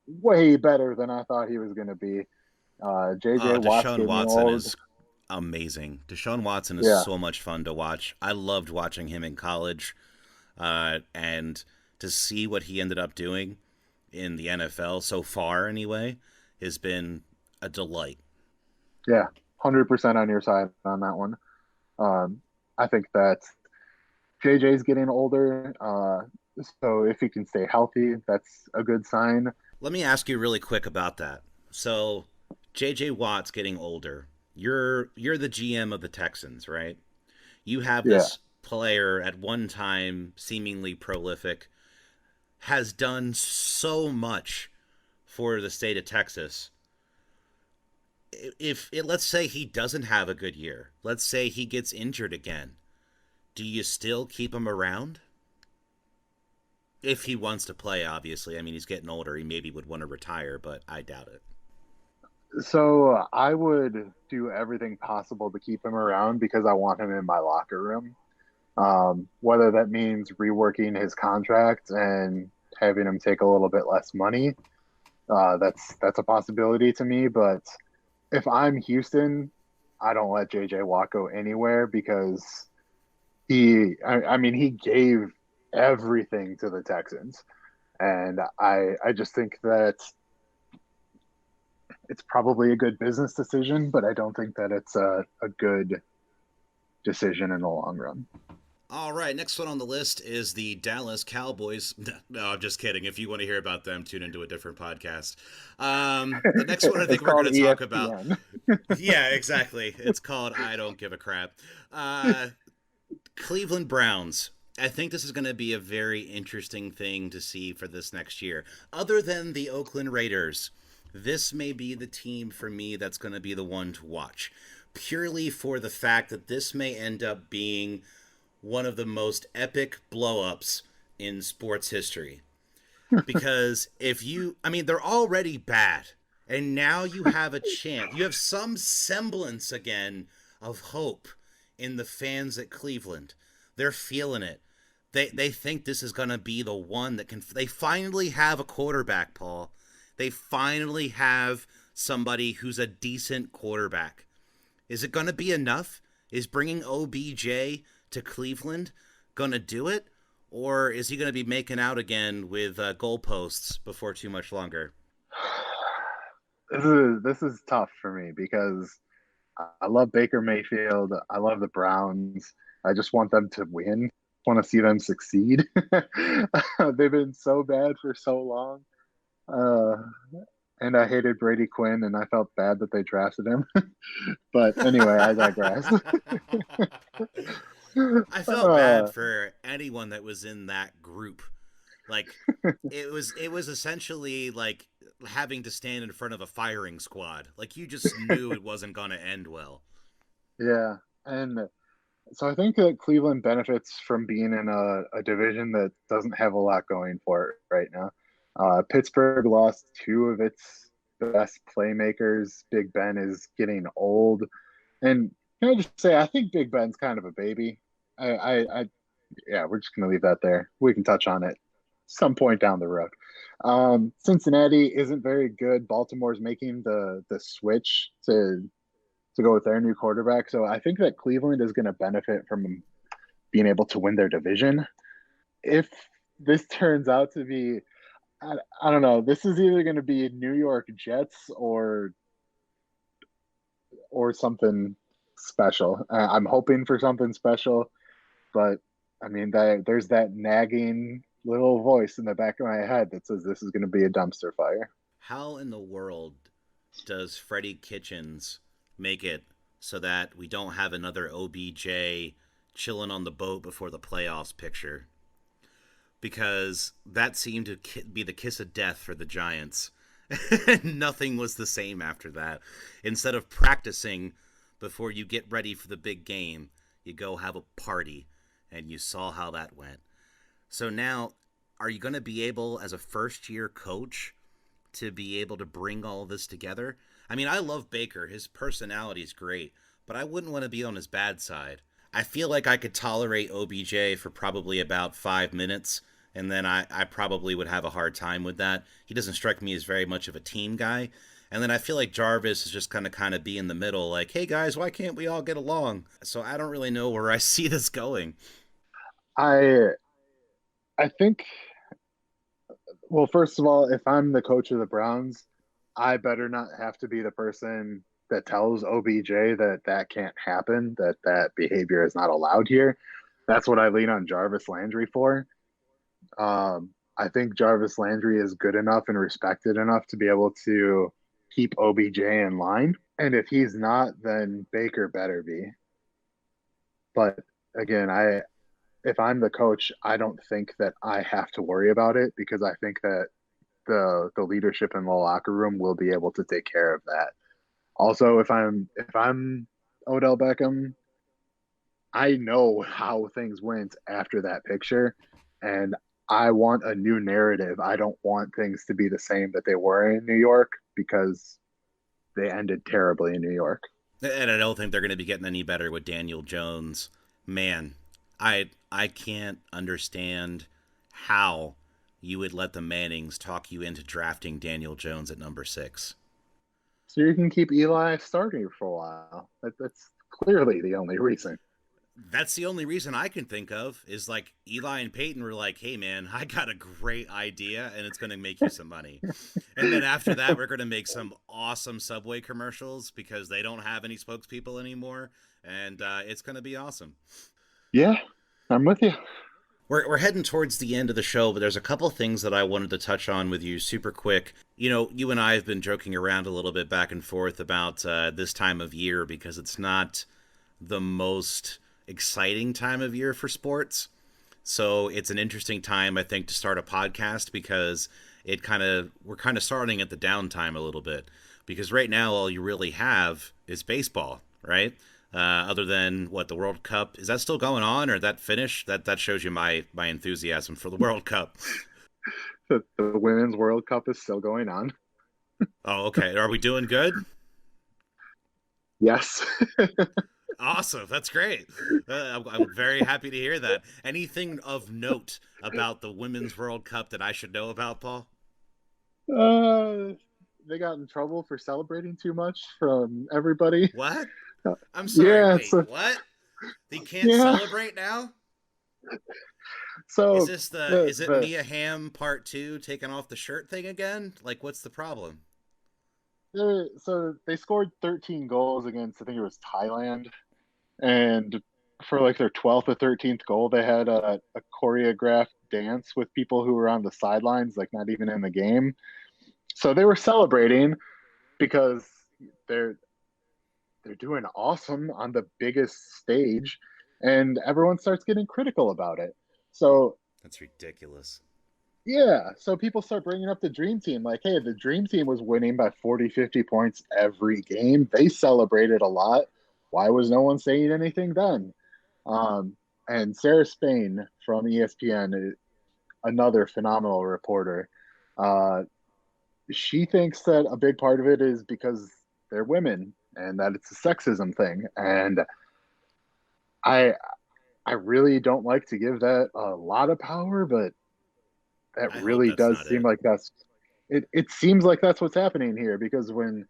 way better than I thought he was going to be. JJ Watts Deshaun gave me Watson old. is amazing. Deshaun Watson is Yeah, so much fun to watch. I loved watching him in college, and to see what he ended up doing in the NFL so far, anyway, has been a delight. yeah, 100% on your side on that one. Um, I think that JJ's getting older. So if he can stay healthy, that's a good sign. Let me ask you really quick about that. So, J.J. Watt's getting older. You're the GM of the Texans, right? You have Yeah. this player at one time seemingly prolific, has done so much for the state of Texas. If it, let's say he doesn't have a good year, let's say he gets injured again, do you still keep him around? If he wants to play, obviously. I mean, he's getting older. He maybe would want to retire, but I doubt it. So I would do everything possible to keep him around because I want him in my locker room. Whether that means reworking his contract and having him take a little bit less money, that's a possibility to me. But if I'm Houston, I don't let JJ Watt go anywhere because I mean, he gave everything to the Texans. And I just think that it's probably a good business decision, but I don't think that it's a good decision in the long run. All right, next one on the list is the Dallas Cowboys. No, I'm just kidding. If you want to hear about them, tune into a different podcast. The next one I It's think we're called going to talk about. ESPN. Yeah, exactly. It's called I Don't Give a Crap. Cleveland Browns. I think this is going to be a very interesting thing to see for this next year. Other than the Oakland Raiders, this may be the team for me that's going to be the one to watch. Purely for the fact that this may end up being one of the most epic blow-ups in sports history. Because if you, I mean, they're already bad. And now you have a chance. You have some semblance again of hope in the fans at Cleveland. They're feeling it. They think this is going to be the one that can. They finally have a quarterback, Paul. They finally have somebody who's a decent quarterback. Is it going to be enough? Is bringing OBJ to Cleveland going to do it? Or is he going to be making out again with goalposts before too much longer? This is tough for me because I love Baker Mayfield. I love the Browns. I just want them to win. I want to see them succeed. They've been so bad for so long. Uh, and I hated Brady Quinn, and I felt bad that they drafted him. But anyway, I digress. I felt bad uh, for anyone that was in that group. Like it was essentially like having to stand in front of a firing squad. Like you just knew it wasn't going to end well. yeah, and so I think that Cleveland benefits from being in a division that doesn't have a lot going for it right now. Pittsburgh lost two of its best playmakers. Big Ben is getting old, and can I just say I think Big Ben's kind of a baby. I yeah, we're just gonna leave that there. We can touch on it some point down the road. Cincinnati isn't very good. Baltimore's making the switch to go with their new quarterback. So I think that Cleveland is going to benefit from being able to win their division. If this turns out to be, I don't know, this is either going to be New York Jets or something special. I'm hoping for something special, but I mean, there's that nagging little voice in the back of my head that says this is going to be a dumpster fire. How in the world does Freddie Kitchens make it so that we don't have another OBJ chilling on the boat before the playoffs picture? Because that seemed to be the kiss of death for the Giants. Nothing was the same after that. Instead of practicing before you get ready for the big game, you go have a party, and you saw how that went. So now, are you going to be able, as a first year coach, to be able to bring all this together? I mean, I love Baker. His personality is great, but I wouldn't want to be on his bad side. I feel like I could tolerate OBJ for probably about 5 minutes, and then I probably would have a hard time with that. He doesn't strike me as very much of a team guy. And then I feel like Jarvis is just going to kind of be in the middle, like, hey guys, why can't we all get along? So I don't really know where I see this going. I I think well, first of all, if I'm the coach of the Browns, I better not have to be the person that tells OBJ that that can't happen, that that behavior is not allowed here. That's what I lean on Jarvis Landry for. I think Jarvis Landry is good enough and respected enough to be able to keep OBJ in line. And if he's not, then Baker better be. But again, I if I'm the coach, I don't think that I have to worry about it because I think that the leadership in the locker room will be able to take care of that. Also, if I'm Odell Beckham, I know how things went after that picture, and I want a new narrative. I don't want things to be the same that they were in New York because they ended terribly in New York. And I don't think they're going to be getting any better with Daniel Jones. Man, I can't understand how you would let the Mannings talk you into drafting Daniel Jones at number 6. So you can keep Eli starting for a while. That's clearly the only reason. That's the only reason I can think of is like Eli and Peyton were like, hey man, I got a great idea and it's going to make you some money. And then after that, we're going to make some awesome Subway commercials because they don't have any spokespeople anymore. And it's going to be awesome. Yeah, I'm with you. We're heading towards the end of the show, but there's a couple things that I wanted to touch on with you super quick. You know, you and I have been joking around a little bit back and forth about this time of year because it's not the most exciting time of year for sports. So it's an interesting time, I think, to start a podcast because we're kind of starting at the downtime a little bit because right now all you really have is baseball, right? Other than what the World Cup is that still going on or that finished? That shows you my enthusiasm for the World Cup. The Women's World Cup is still going on. Oh, okay. Are we doing good? Yes. Awesome. That's great. I'm very happy to hear that. Anything of note about the Women's World Cup that I should know about, Paul? Uh, they got in trouble for celebrating too much from everybody. What? I'm sorry. Yeah, Wait, so what? They can't yeah, celebrate now? Is so this the is it the Mia Hamm part 2 taking off the shirt thing again? Like what's the problem? so they scored 13 goals against I think it was Thailand, and for like their 12th or 13th goal, they had a choreographed dance with people who were on the sidelines, like not even in the game. So they were celebrating because they're they're doing awesome on the biggest stage, and everyone starts getting critical about it. So That's ridiculous. yeah, so people start bringing up the dream team like, hey, the dream team was winning by 40, 50 points every game. They celebrated a lot. Why was no one saying anything then? Um, and Sarah Spain from ESPN, another phenomenal reporter, uh, she thinks that a big part of it is because they're women and that it's a sexism thing. And I I really don't like to give that a lot of power, but that I hope really that's does not seem it. like it seems like that's what's happening here because when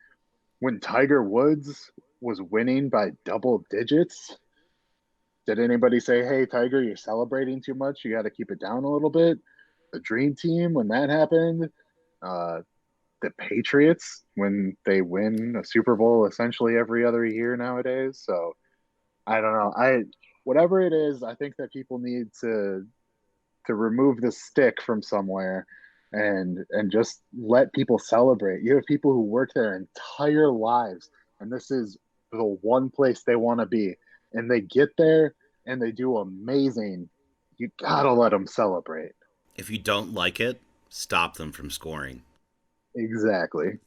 Tiger Woods was winning by double digits, did anybody say, "Hey Tiger, you're celebrating too much. You got to keep it down a little bit"? The Dream Team when that happened, uh, the Patriots when they win a Super Bowl essentially every other year nowadays. So I don't know. I whatever it is, I think that people need to remove the stick from somewhere and just let people celebrate. You have people who work their entire lives and this is the one place they want to be and they get there and they do amazing. You got to let them celebrate. If you don't like it, stop them from scoring. Exactly.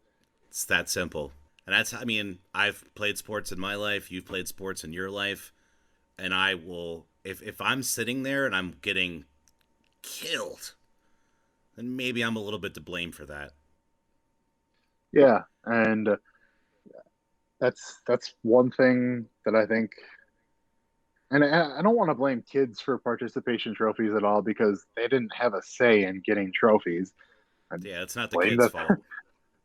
It's that simple. And that's I mean, I've played sports in my life, you've played sports in your life, and I will if I'm sitting there and I'm getting killed, then maybe I'm a little bit to blame for that. Yeah, and that's one thing that I think and I don't want to blame kids for participation trophies at all because they didn't have a say in getting trophies. I Yeah, it's not the blame kid's the fault.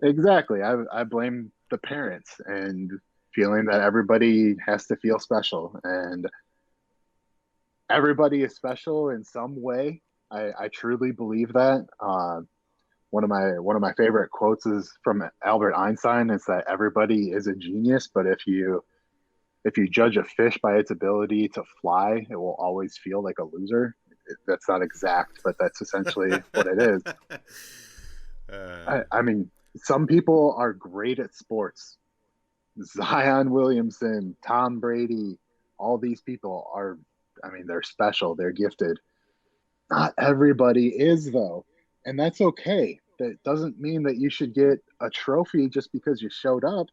exactly. I blame the parents and feeling that everybody has to feel special and everybody is special in some way. I truly believe that. One of my favorite quotes is from Albert Einstein. Is that everybody is a genius, but if you judge a fish by its ability to fly, it will always feel like a loser. That's not exact, but that's essentially what it is. I mean, some people are great at sports. Zion Williamson, Tom Brady, all these people are, I mean, they're special, they're gifted. Not everybody is, though. And that's okay. That doesn't mean that you should get a trophy just because you showed up.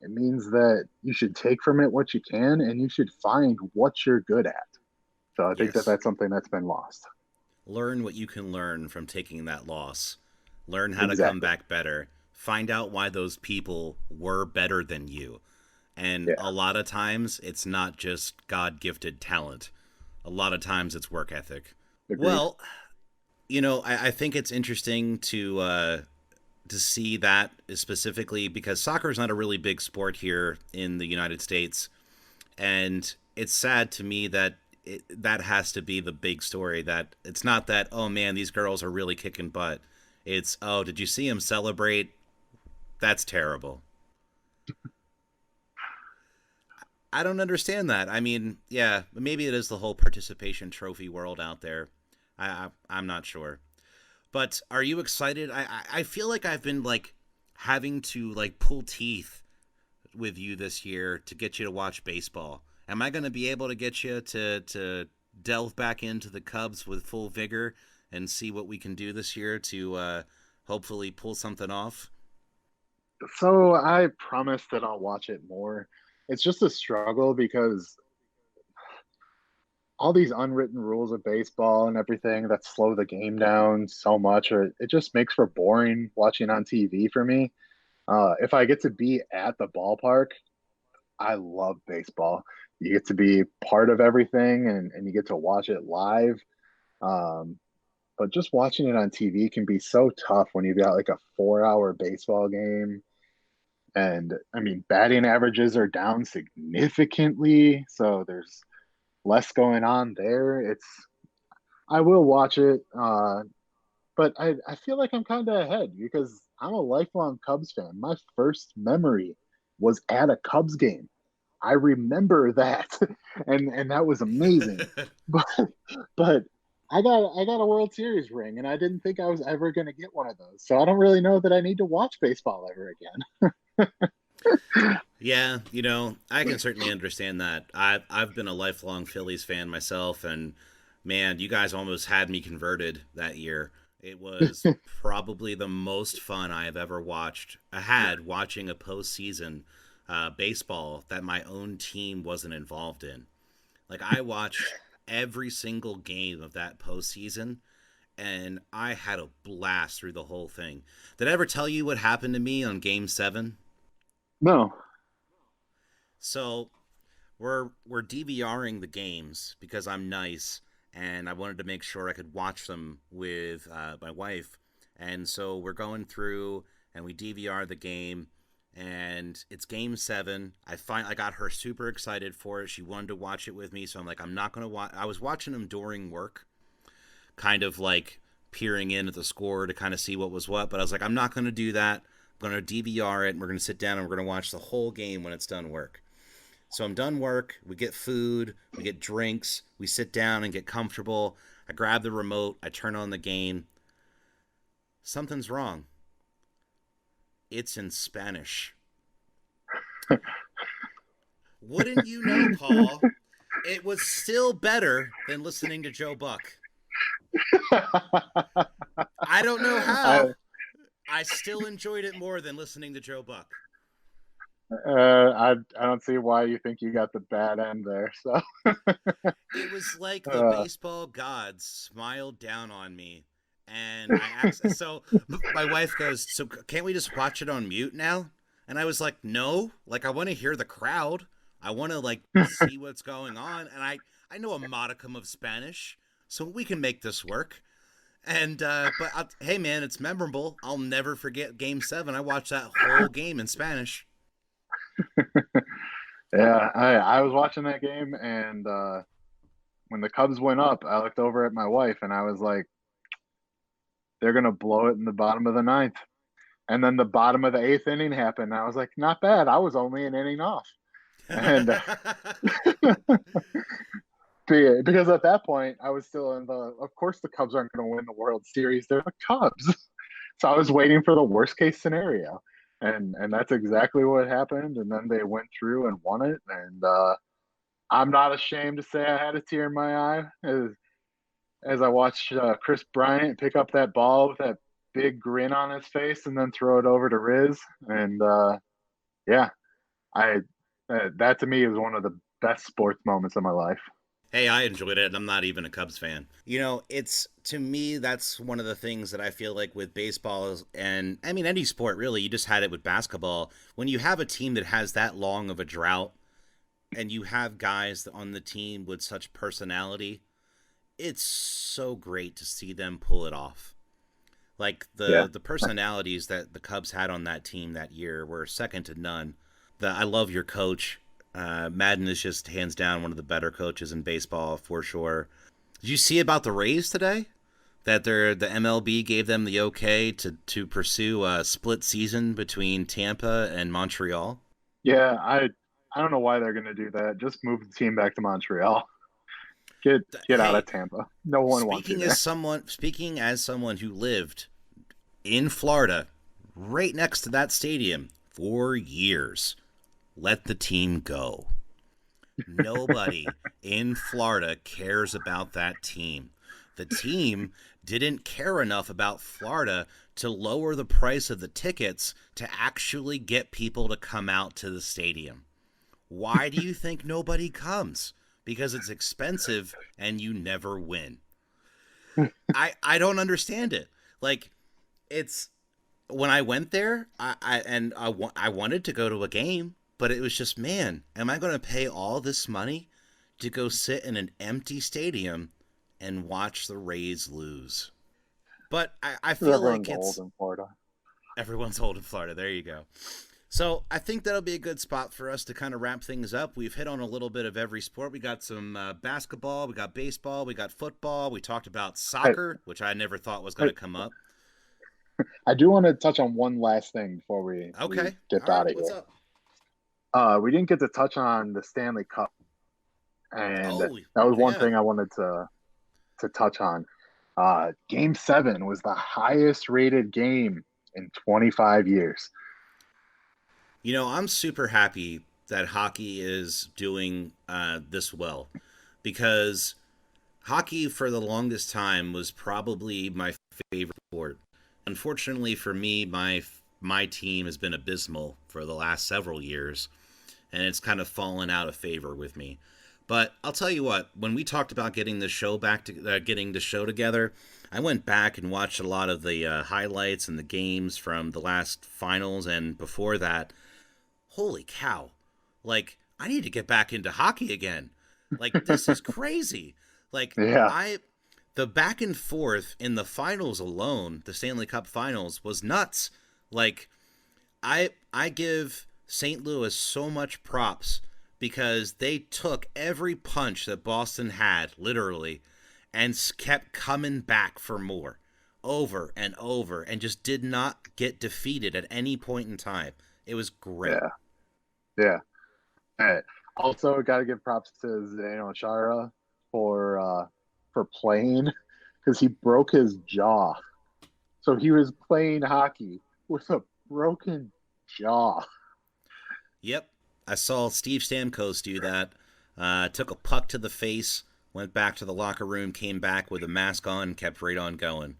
It means that you should take from it what you can and you should find what you're good at. So I think that Yes. that's something that's been lost. Learn what you can learn from taking that loss. Learn how to come Exactly. back better. Find out why those people were better than you. And Yeah. a lot of times, it's not just God gifted talent. A lot of times, it's work ethic. Agreed. Well, I think it's interesting to see that specifically because soccer is not a really big sport here in the United States, and it's sad to me that that has to be the big story. That it's not that oh man these girls are really kicking butt. It's oh did you see them celebrate? That's terrible. I don't understand that. I mean, yeah, maybe it is the whole participation trophy world out there. I'm not sure. But are you excited? I feel like I've been like having to like pull teeth with you this year to get you to watch baseball. Am I going to be able to get you to delve back into the Cubs with full vigor and see what we can do this year to hopefully pull something off? So I promise that I'll watch it more. It's just a struggle because all these unwritten rules of baseball and everything that slow the game down so much, or it just makes for boring watching on TV for me. If I get to be at the ballpark, I love baseball. You get to be part of everything and you get to watch it live. Um, but just watching it on TV can be so tough when you've got like a 4 hour baseball game. And I mean, batting averages are down significantly. So there's less going on there. I will watch it. But I feel like I'm kind of ahead because I'm a lifelong Cubs fan. My first memory was at a Cubs game. I remember that, and that was amazing. But but I got a World Series ring, and I didn't think I was ever going to get one of those. So I don't really know that I need to watch baseball ever again. Yeah, I can certainly understand that. I've been a lifelong Phillies fan myself, and man, you guys almost had me converted that year. It was probably the most fun I have ever had watching a postseason baseball that my own team wasn't involved in. Like I watched every single game of that postseason, and I had a blast through the whole thing. Did I ever tell you what happened to me on Game 7? No. So we're DVRing the games because I'm nice and I wanted to make sure I could watch them with my wife. And so we're going through and we DVR the game, and it's Game 7. I got her super excited for it. She wanted to watch it with me, so I'm like, I'm not gonna watch. I was watching them during work, kind of like peering in at the score to kind of see what was what. But I was like, I'm not gonna do that. I'm gonna DVR it, and we're gonna sit down and we're gonna watch the whole game when it's done work. So I'm done work. We get food, we get drinks, we sit down and get comfortable. I grab the remote, I turn on the game. Something's wrong. It's in Spanish. Wouldn't you know, Paul? It was still better than listening to Joe Buck. I don't know I how. I still enjoyed it more than listening to Joe Buck. I don't see why you think you got the bad end there. So It was like the uh, baseball gods smiled down on me. And I asked, so my wife goes, so can't we just watch it on mute now? And I was like, no, like I want to hear the crowd. I want to like see what's going on. And I know a modicum of Spanish, so we can make this work. And, hey man, it's memorable. I'll never forget Game 7. I watched that whole game in Spanish. yeah, I was watching that game, and when the Cubs went up, I looked over at my wife and I was like, they're gonna blow it in the bottom of the ninth. And then the bottom of the eighth inning happened. And I was like, not bad. I was only an inning off. And because at that point, I was still in of course, the Cubs aren't going to win the World Series. They're the Cubs. So I was waiting for the worst case scenario. And that's exactly what happened. And then they went through and won it. And I'm not ashamed to say I had a tear in my eye as I watched Chris Bryant pick up that ball with that big grin on his face and then throw it over to Riz. And yeah, I that to me is one of the best sports moments of my life. Hey, I enjoyed it. I'm not even a Cubs fan. It's to me that's one of the things that I feel like with baseball and I mean any sport really. You just had it with basketball. When you have a team that has that long of a drought and you have guys on the team with such personality, it's so great to see them pull it off. Like Yeah. the personalities that the Cubs had on that team that year were second to none. I love your coach. Madden is just hands down one of the better coaches in baseball for sure. Did you see about the Rays today? That the MLB gave them the okay to pursue a split season between Tampa and Montreal. Yeah, I don't know why they're going to do that. Just move the team back to Montreal. Get out of Hey, Tampa. No one wants you there. speaking as someone who lived in Florida, right next to that stadium for years, let the team go. Nobody in Florida cares about that team. The team didn't care enough about Florida to lower the price of the tickets to actually get people to come out to the stadium. Why do you think nobody comes? Because it's expensive and you never win. I don't understand it. Like, it's when I went there, I wanted to go to a game, but it was just, man, am I going to pay all this money to go sit in an empty stadium and watch the Rays lose? But I feel Everyone's like old it's in Florida. everyone's old in Florida. There you go. So I think that'll be a good spot for us to kind of wrap things up. We've hit on a little bit of every sport. We got some basketball, we got baseball, we got football. We talked about I, soccer, which I never thought was going I, to come up. I do want to touch on one last thing before we Okay. get All right. out of What's here. up? We didn't get to touch on the Stanley Cup, and that Oh, was one yeah. thing I wanted to touch on. Game seven was the highest rated game in 25 years. You know, I'm super happy that hockey is doing this well because hockey for the longest time was probably my favorite sport. Unfortunately for me, my team has been abysmal for the last several years, and it's kind of fallen out of favor with me. But I'll tell you what, when we talked about getting the show back to getting the show together, I went back and watched a lot of the highlights and the games from the last finals and before that. Holy cow! Like, I need to get back into hockey again. Like, this is crazy. Like, Yeah, the back and forth in the finals alone, the Stanley Cup finals, was nuts. Like, I give St. Louis so much props because they took every punch that Boston had, literally, and kept coming back for more, over and over, and just did not get defeated at any point in time. It was great. yeah, yeah. Uh, Also, got to give props to Zdeno Chara for playing because he broke his jaw. So he was playing hockey with a broken jaw. Yep, I saw Steve Stamkos do that. Took a puck to the face, went back to the locker room, came back with a mask on, kept right on going.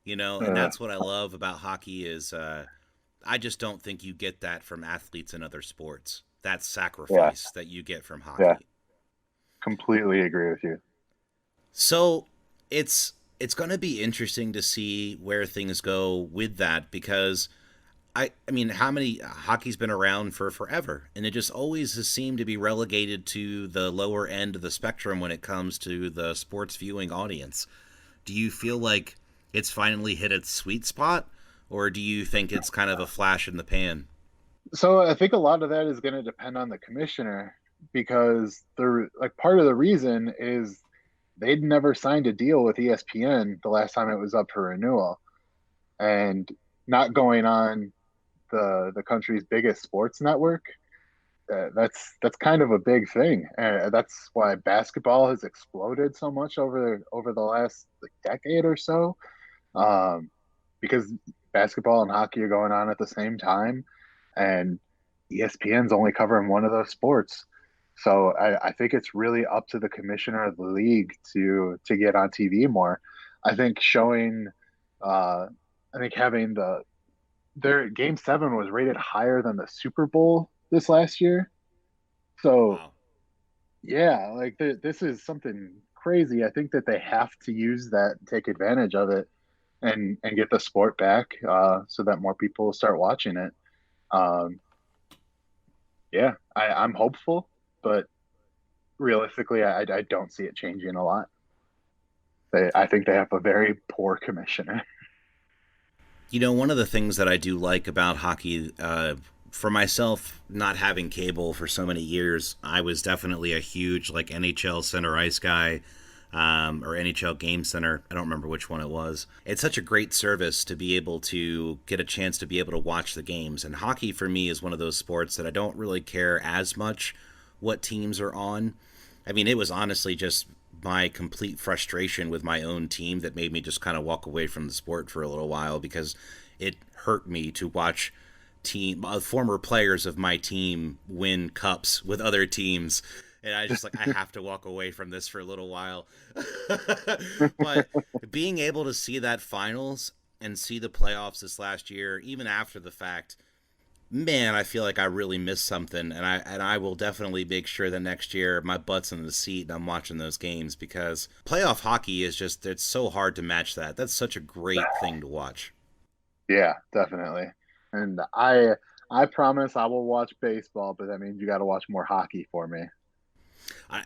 You know, and Uh, that's what I love about hockey is I just don't think you get that from athletes in other sports. That yeah, sacrifice that you get from yeah, hockey. completely agree with you. So it's going to be interesting to see where things go with that because I mean, how many hockey's been around for forever, and it just always has seemed to be relegated to the lower end of the spectrum when it comes to the sports viewing audience. Do you feel like it's finally hit its sweet spot, or do you think it's kind of a flash in the pan? So I think a lot of that is going to depend on the commissioner because the like part of the reason is they'd never signed a deal with ESPN the last time it was up for renewal, and not going on the country's biggest sports network. That's kind of a big thing. That's why basketball has exploded so much over the last like, decade or so, um, because basketball and hockey are going on at the same time, and ESPN's only covering one of those sports. So I think it's really up to the commissioner of the league to get on TV more. I think showing, uh, I think having their game seven was rated higher than the Super Bowl this last year. So Wow. yeah, like this is something crazy. I think that they have to use that, take advantage of it, and get the sport back, so that more people will start watching it. Um, yeah, I'm hopeful, but realistically, I don't see it changing a lot. I think they have a very poor commissioner. You know, one of the things that I do like about hockey, for myself, not having cable for so many years, I was definitely a huge like NHL center ice guy, or NHL Game Center. I don't remember which one it was. It's such a great service to be able to get a chance to be able to watch the games. And hockey for me is one of those sports that I don't really care as much what teams are on. I mean, it was honestly just my complete frustration with my own team that made me just kind of walk away from the sport for a little while because it hurt me to watch former players of my team win cups with other teams, and I just like I have to walk away from this for a little while. But being able to see that finals and see the playoffs this last year, even after the fact, man, I feel like I really missed something, and I will definitely make sure that next year my butt's in the seat and I'm watching those games, because playoff hockey is just, it's so hard to match that. That's such a great thing to watch. Yeah, definitely. And I promise I will watch baseball, but that means you got to watch more hockey for me.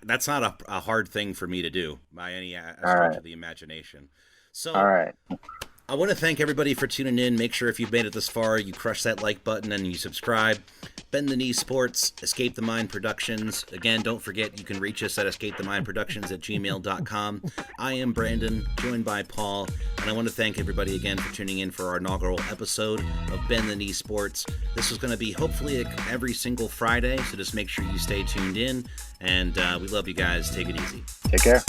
That's not a hard thing for me to do by any All stretch right. of the imagination. All So right. I want to thank everybody for tuning in. Make sure if you've made it this far, you crush that like button and you subscribe. Bend the Knee Sports, Escape the Mind Productions. Again, don't forget you can reach us at escapethemindproductions@gmail.com. I am Brandon, joined by Paul, and I want to thank everybody again for tuning in for our inaugural episode of Bend the Knee Sports. This is going to be hopefully every single Friday, so just make sure you stay tuned in, and we love you guys. Take it easy. Take care.